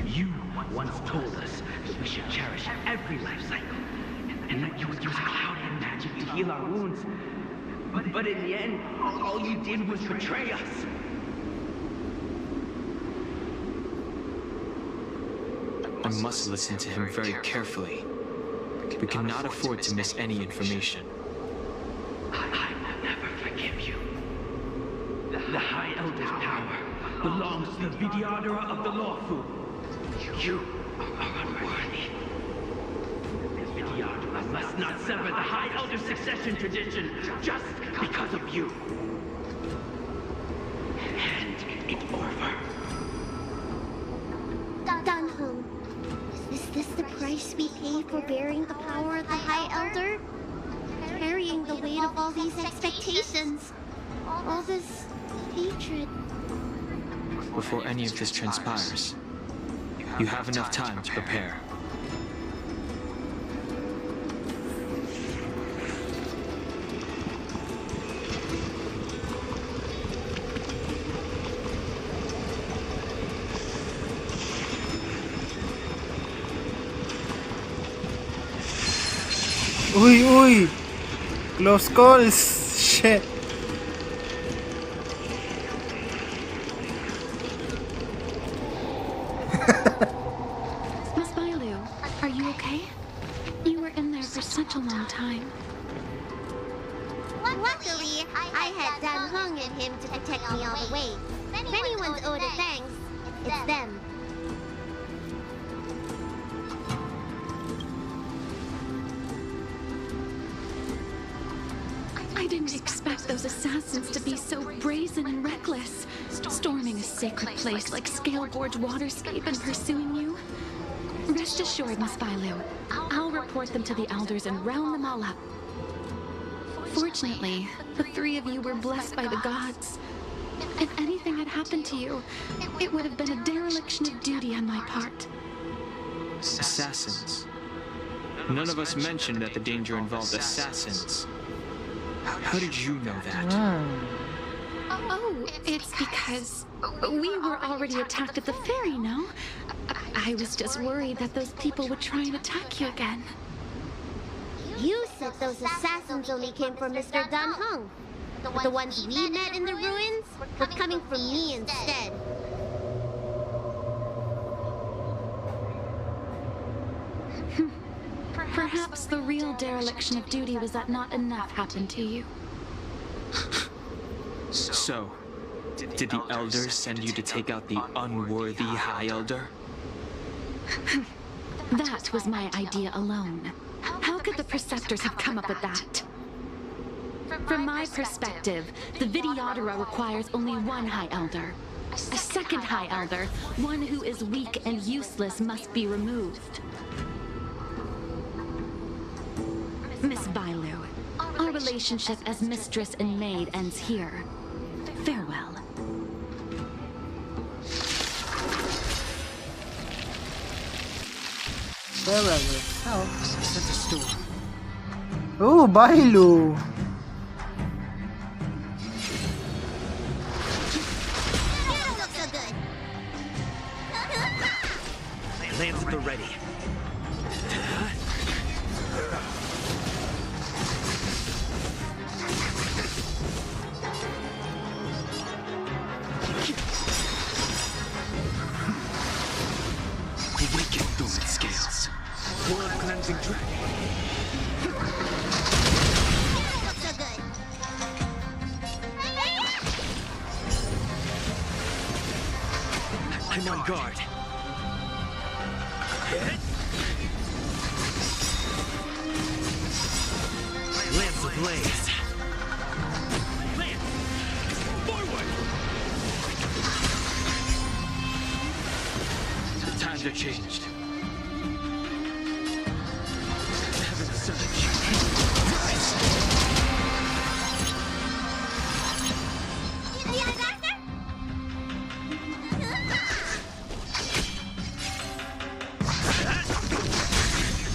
[SPEAKER 12] You once told us that we should cherish every life cycle, and that you would use cloud-head magic to heal our wounds. But in the end, all you did was betray us.
[SPEAKER 3] I must listen to him very carefully. We cannot afford to miss any information.
[SPEAKER 12] I will never forgive you. The High Elder's power belongs to the Vidyadhara of the Lawfu. You are unworthy. The Vidyadhara must not sever the High Elder's succession tradition just because of you. Hand it over.
[SPEAKER 11] Dan Heng, is this the price we pay for bearing the power of the High Elder? Carrying the weight of all these expectations. All this hatred.
[SPEAKER 3] Before any of this transpires, you have enough time to prepare.
[SPEAKER 1] Uy! Close calls! Shit!
[SPEAKER 2] Miss Bailu, are you okay? You were in there for such a long time.
[SPEAKER 11] Luckily, I had Dan Heng and him to protect me all the way. If anyone's owed a thanks, it's them.
[SPEAKER 2] I didn't expect those assassins to be so brazen and reckless, storming a sacred place like Scale-Gorge Waterscape and pursuing you. Rest assured, Miss Bailu, I'll report them to the Elders and round them all up. Fortunately, the three of you were blessed by the gods. If anything had happened to you, it would have been a dereliction of duty on my part.
[SPEAKER 3] Assassins. None of us mentioned that the danger involved assassins. How did you know that?
[SPEAKER 2] Oh, it's because we were already attacked at the ferry, no? I was just worried that those people would try and attack you again.
[SPEAKER 11] You said those assassins only came from Mr. Dan Heng. The ones we met in the ruins were coming from me instead.
[SPEAKER 2] Perhaps the real dereliction of duty was that not enough happened to you.
[SPEAKER 3] So, did the Elders send you to take out the unworthy High Elder?
[SPEAKER 2] That was my idea alone. How could the Preceptors have come up with that? From my perspective, the Vidyadhara requires only one High Elder. A second High Elder, one who is weak and useless, must be removed. Miss Bailu, our relationship as mistress and maid ends here. Farewell.
[SPEAKER 1] Farewell. Oh, it's at the store. Oh, Bailu!
[SPEAKER 9] My lance at the ready.
[SPEAKER 4] Awaken dormant scales.
[SPEAKER 9] World cleansing dragon.
[SPEAKER 21] I'm on guard. Lance ablaze.
[SPEAKER 3] The times are changed. Heaven surge.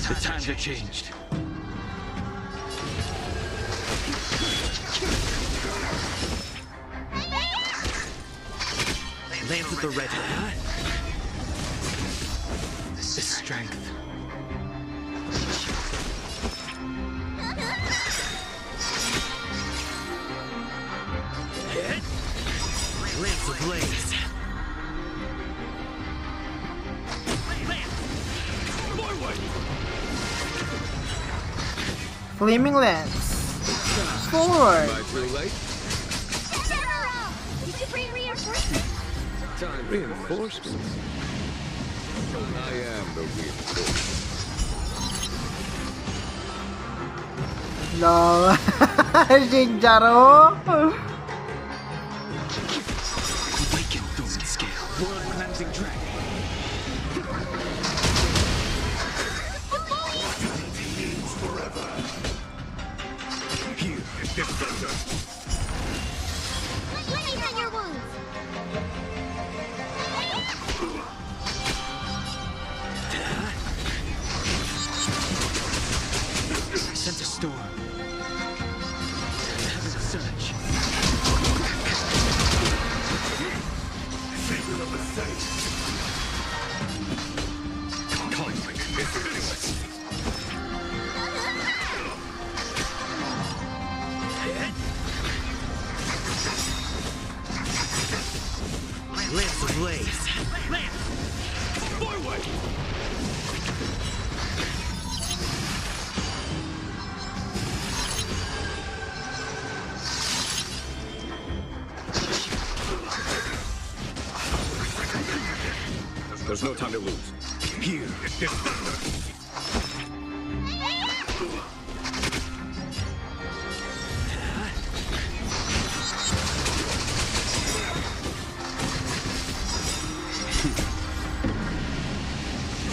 [SPEAKER 3] The times are changed.
[SPEAKER 21] Lance at the ready.
[SPEAKER 3] The strength.
[SPEAKER 21] Lance ablaze.
[SPEAKER 1] Flaming lens. Forward.
[SPEAKER 14] Am I too late?
[SPEAKER 11] Did you bring reinforcements?
[SPEAKER 14] Time reinforcements. I am the reinforcement.
[SPEAKER 1] Lol. Jinjaro.
[SPEAKER 21] Awaken Thorn Scale. World cleansing dragon.
[SPEAKER 20] Here is this thunder.
[SPEAKER 11] Let me run your wounds.
[SPEAKER 3] Sense a storm. Heaven surge.
[SPEAKER 20] Savor of the sight. Conflict is pitiless.
[SPEAKER 21] Lance ablaze.
[SPEAKER 20] Forward!
[SPEAKER 14] There's no time to lose.
[SPEAKER 20] Here is this thunder.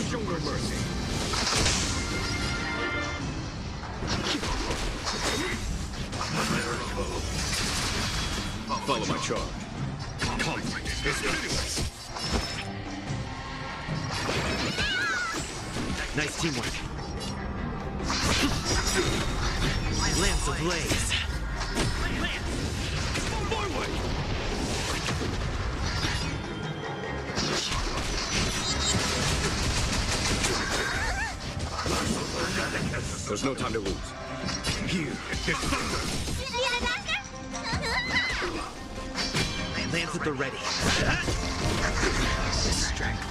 [SPEAKER 20] Show no mercy.
[SPEAKER 14] Follow my charge.
[SPEAKER 20] Conflict is pitiless.
[SPEAKER 21] Nice teamwork. Lance ablaze.
[SPEAKER 20] Forward!
[SPEAKER 14] There's no time to lose.
[SPEAKER 20] Here is this thunder.
[SPEAKER 21] Lance at the ready.
[SPEAKER 3] Strength.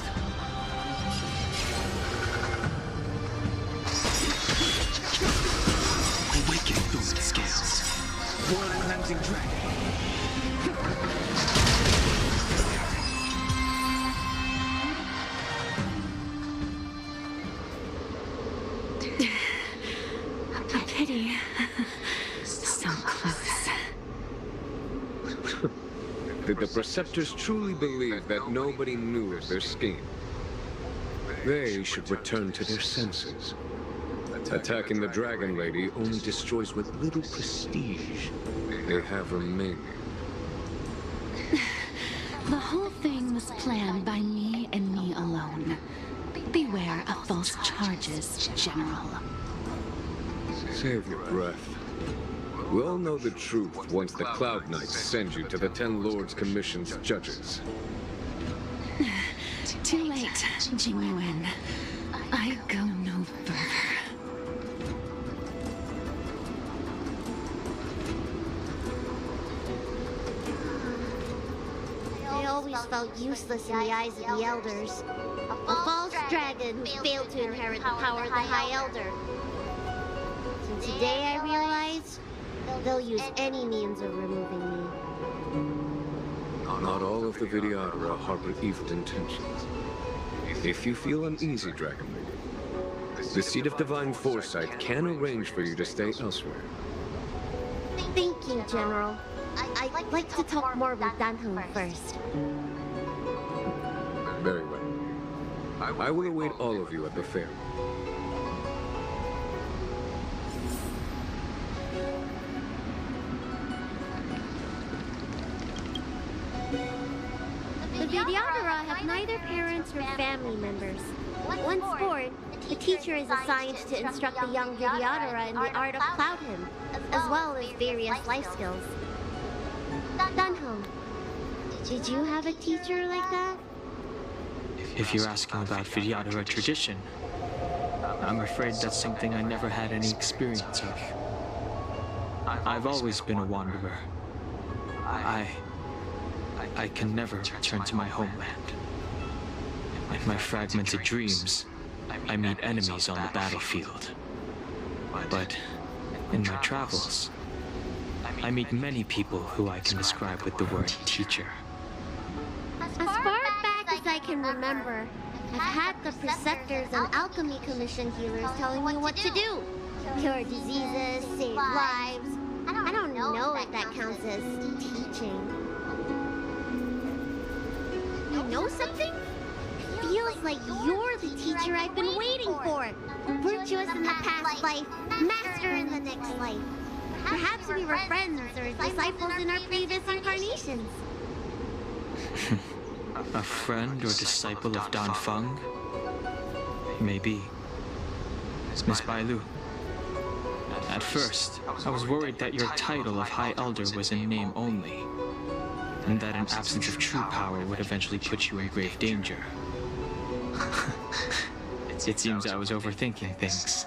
[SPEAKER 21] Awaken Thorn Scales. World cleansing dragon.
[SPEAKER 18] A pity. So close.
[SPEAKER 14] Did the Preceptors truly believe that nobody knew of their scheme? They should return to their senses. Attacking the Dragon Lady only destroys what little prestige they have remaining.
[SPEAKER 18] The whole thing was planned by me and me alone. Beware of false charges, General.
[SPEAKER 14] Save your breath. We'll know the truth once the Cloud Knights send you to the 10 Lords Commission's judges.
[SPEAKER 18] Too late, Genuine. I go no further.
[SPEAKER 11] I always felt useless in the eyes of the elders. A false dragon who failed to inherit the power of the High Elder. And today I realize they'll use any means of removing me.
[SPEAKER 14] Not all of the Vidyadhara harbor evil intentions. If you feel uneasy, Dragon Lady, the Seat of Divine Foresight can arrange for you to stay elsewhere.
[SPEAKER 11] Thank you, General. I'd like to talk more with Danhong first.
[SPEAKER 14] Very well. I will await all of you at the fair.
[SPEAKER 11] The Vidyadhara have neither parents or family members. Once born, the teacher is assigned to instruct the young Vidyadhara in the art of Cloud Hymn, as well as various life skills. Danhong, did you have a teacher like that?
[SPEAKER 3] If you're asking about Vidyadhara tradition, I'm afraid that's something I never had any experience of. I've always been a wanderer. I can never return to my homeland. In my fragmented dreams, I meet enemies on the battlefield. But in my travels, I meet many people who I can describe with the word teacher.
[SPEAKER 11] As far back as I can remember, I've had the preceptors and alchemy commission healers telling me what to do. Cure diseases, save lives. I don't know if that counts as teaching. You know something? Feels like you're the teacher I've been waiting for. Virtuous in the past life, master in the next life. Perhaps we were friends or disciples in our previous incarnations.
[SPEAKER 3] A friend or disciple of Danfeng? Maybe. Miss Bailu. At first, I was worried that your title of High Elder was in name only, and that an absence of true power would eventually put you in grave danger. It seems I was overthinking things.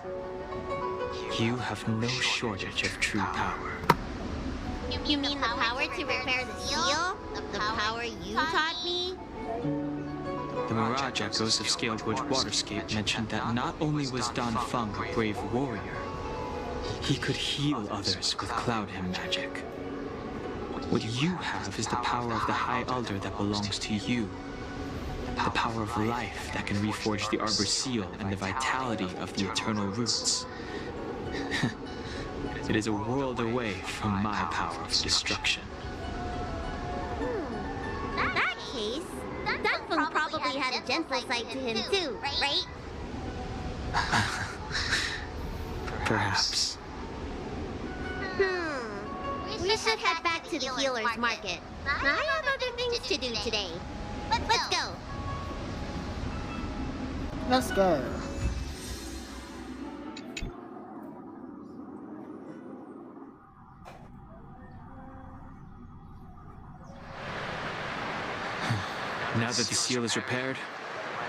[SPEAKER 3] You have no shortage of true power.
[SPEAKER 11] You mean the power to repair the seal? The power you taught me?
[SPEAKER 3] The Mirage Echoes of Scale Gorge Waterscape mentioned that not only was Danfeng a brave warrior, he could heal others with Cloud Hymn magic. What you have is the power of the High Elder that belongs to you. The power of life that can reforge the Arbor Seal and the vitality of the eternal roots. It is a world away from my power of destruction.
[SPEAKER 11] In that case, Danfeng probably had a gentle side to him too, right?
[SPEAKER 3] Perhaps.
[SPEAKER 11] We should head back to the healer's market. I have other things to do today. Let's go.
[SPEAKER 1] Let's go.
[SPEAKER 3] Now that the seal is repaired,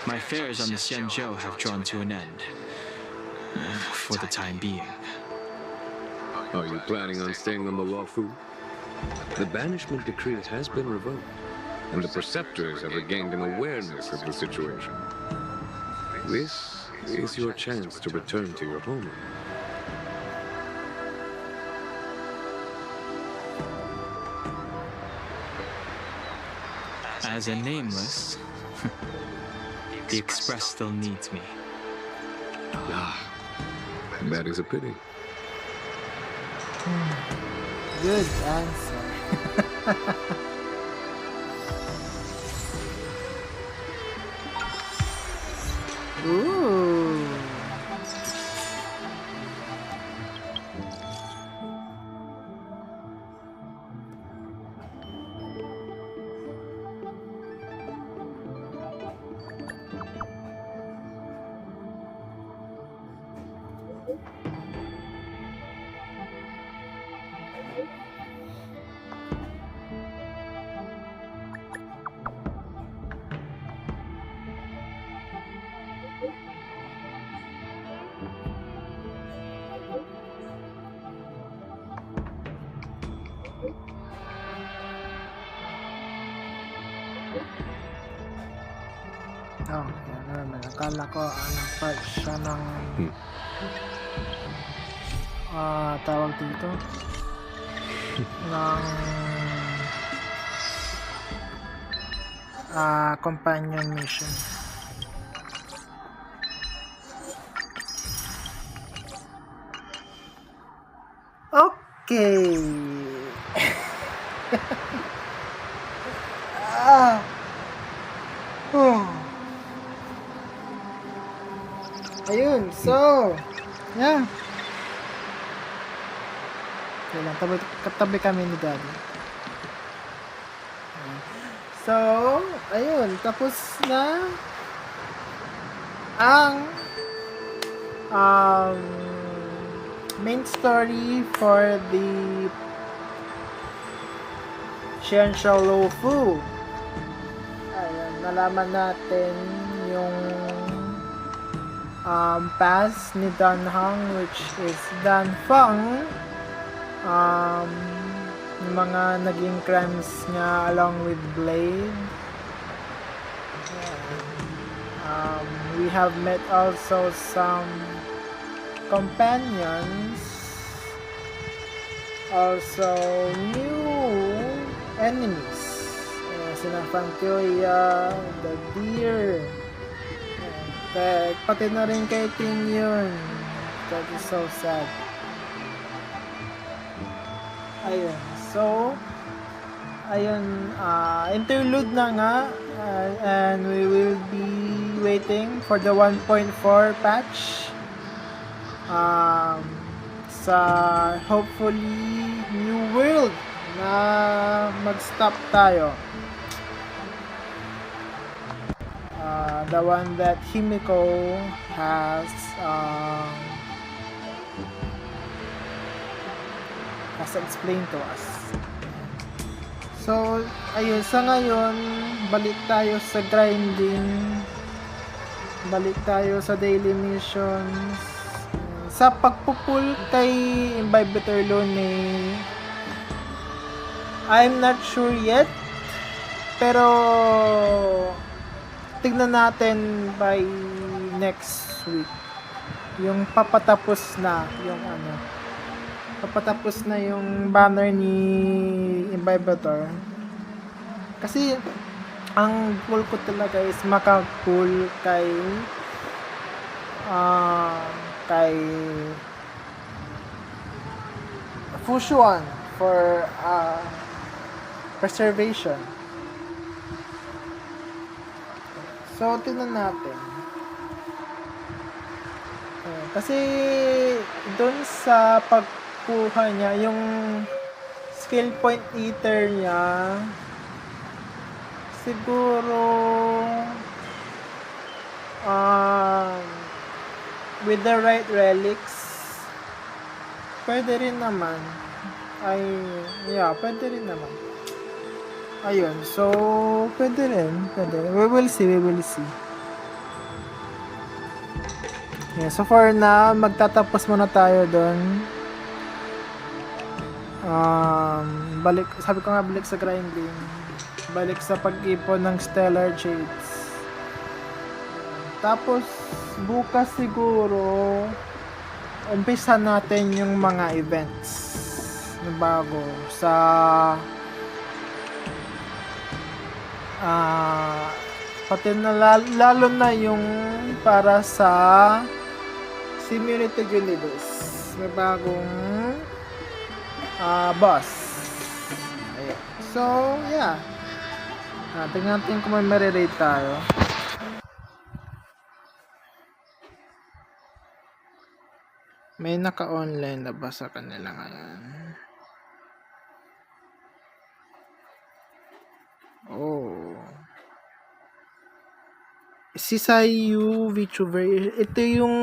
[SPEAKER 3] my affairs on the Xianzhou have drawn to an end. For the time being.
[SPEAKER 14] Are you planning on staying on the Luofu? The banishment decree has been revoked, and the preceptors have regained an awareness of the situation. This is your chance to return to your homeland.
[SPEAKER 3] As a nameless, the Express still needs me.
[SPEAKER 14] Ah, that is a pity.
[SPEAKER 1] Good answer. Ooh. Oh, yan naman. Akala ko part siya ng tawag dito ng companion mission. Okay. Ayun, so yeah. Kailan katabi kami ni Daddy. So, ayun, tapos na ang main story for the Xianxiao Lo Fu. Ayun, nalaman natin yung past ni Dan Hang, which is Dan Feng. Yung mga naging crimes niya along with Blade. We have met also some companions, also new enemies. Sina Fantuya, the Deer, pati na rin kay Ting yun. That is so sad. Ayun, so ayun, interlude na nga, and we will be waiting for the 1.4 patch sa hopefully new world na mag-stop tayo, the one that Himiko has explained to us. So, ayun, sa ngayon, balik tayo sa grinding, balik tayo sa daily missions. Sa pagpupul kay Imbibitor Lone, I'm not sure yet, pero tignan natin by next week yung papatapos na yung banner ni Imbibitor. Kasi ang goal ko talaga is maka-pull kay Fushuan for preservation. So, tingnan natin. Kasi doon sa pagkuha niya, yung skill point eater niya, siguro with the right relics, pwede rin naman. Pwede rin naman. Ayun, so pwede rin. We will see. Yeah, so for now, magtatapos muna tayo doon. Sabi ko nga, balik sa grinding. Balik sa pag-ipon ng Stellar Jades. Tapos, bukas siguro, umpisa natin yung mga events na bago sa pati na lalo na yung para sa Simulated Universe na bagong boss. Ayan. So, yeah. Tingnan natin kung may marirate tayo. May naka-online na ba sa kanila ngayon? Oh. Si Sayu VTuber, ito yung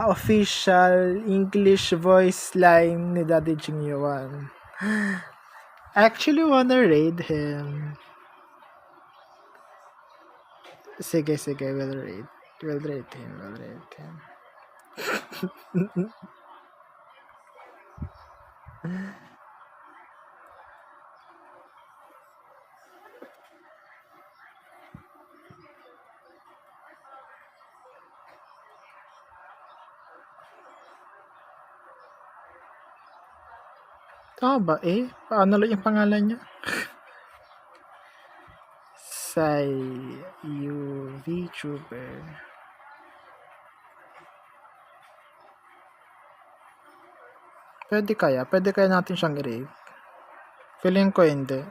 [SPEAKER 1] official English voice line ni Daddy Jing Yuan. I actually wanna raid him. Sige, we'll raid him. Tama ba? Paano lang yung pangalan niya? Say, you VTuber. Pwede kaya? Pwede kaya natin siyang i-raid? Feeling ko hindi.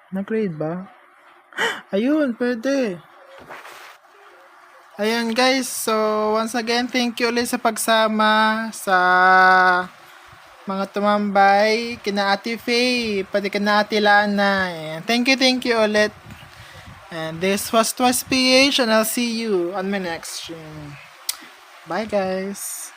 [SPEAKER 1] Nag-raid ba? Ayun, pwede. Ayan guys, so once again, thank you ulit sa pagsama sa mga tumambay, kina Ate Faye, pati kina Ate Lana. Ayan. Thank you ulit. And this was Twas PH and I'll see you on my next stream. Bye guys.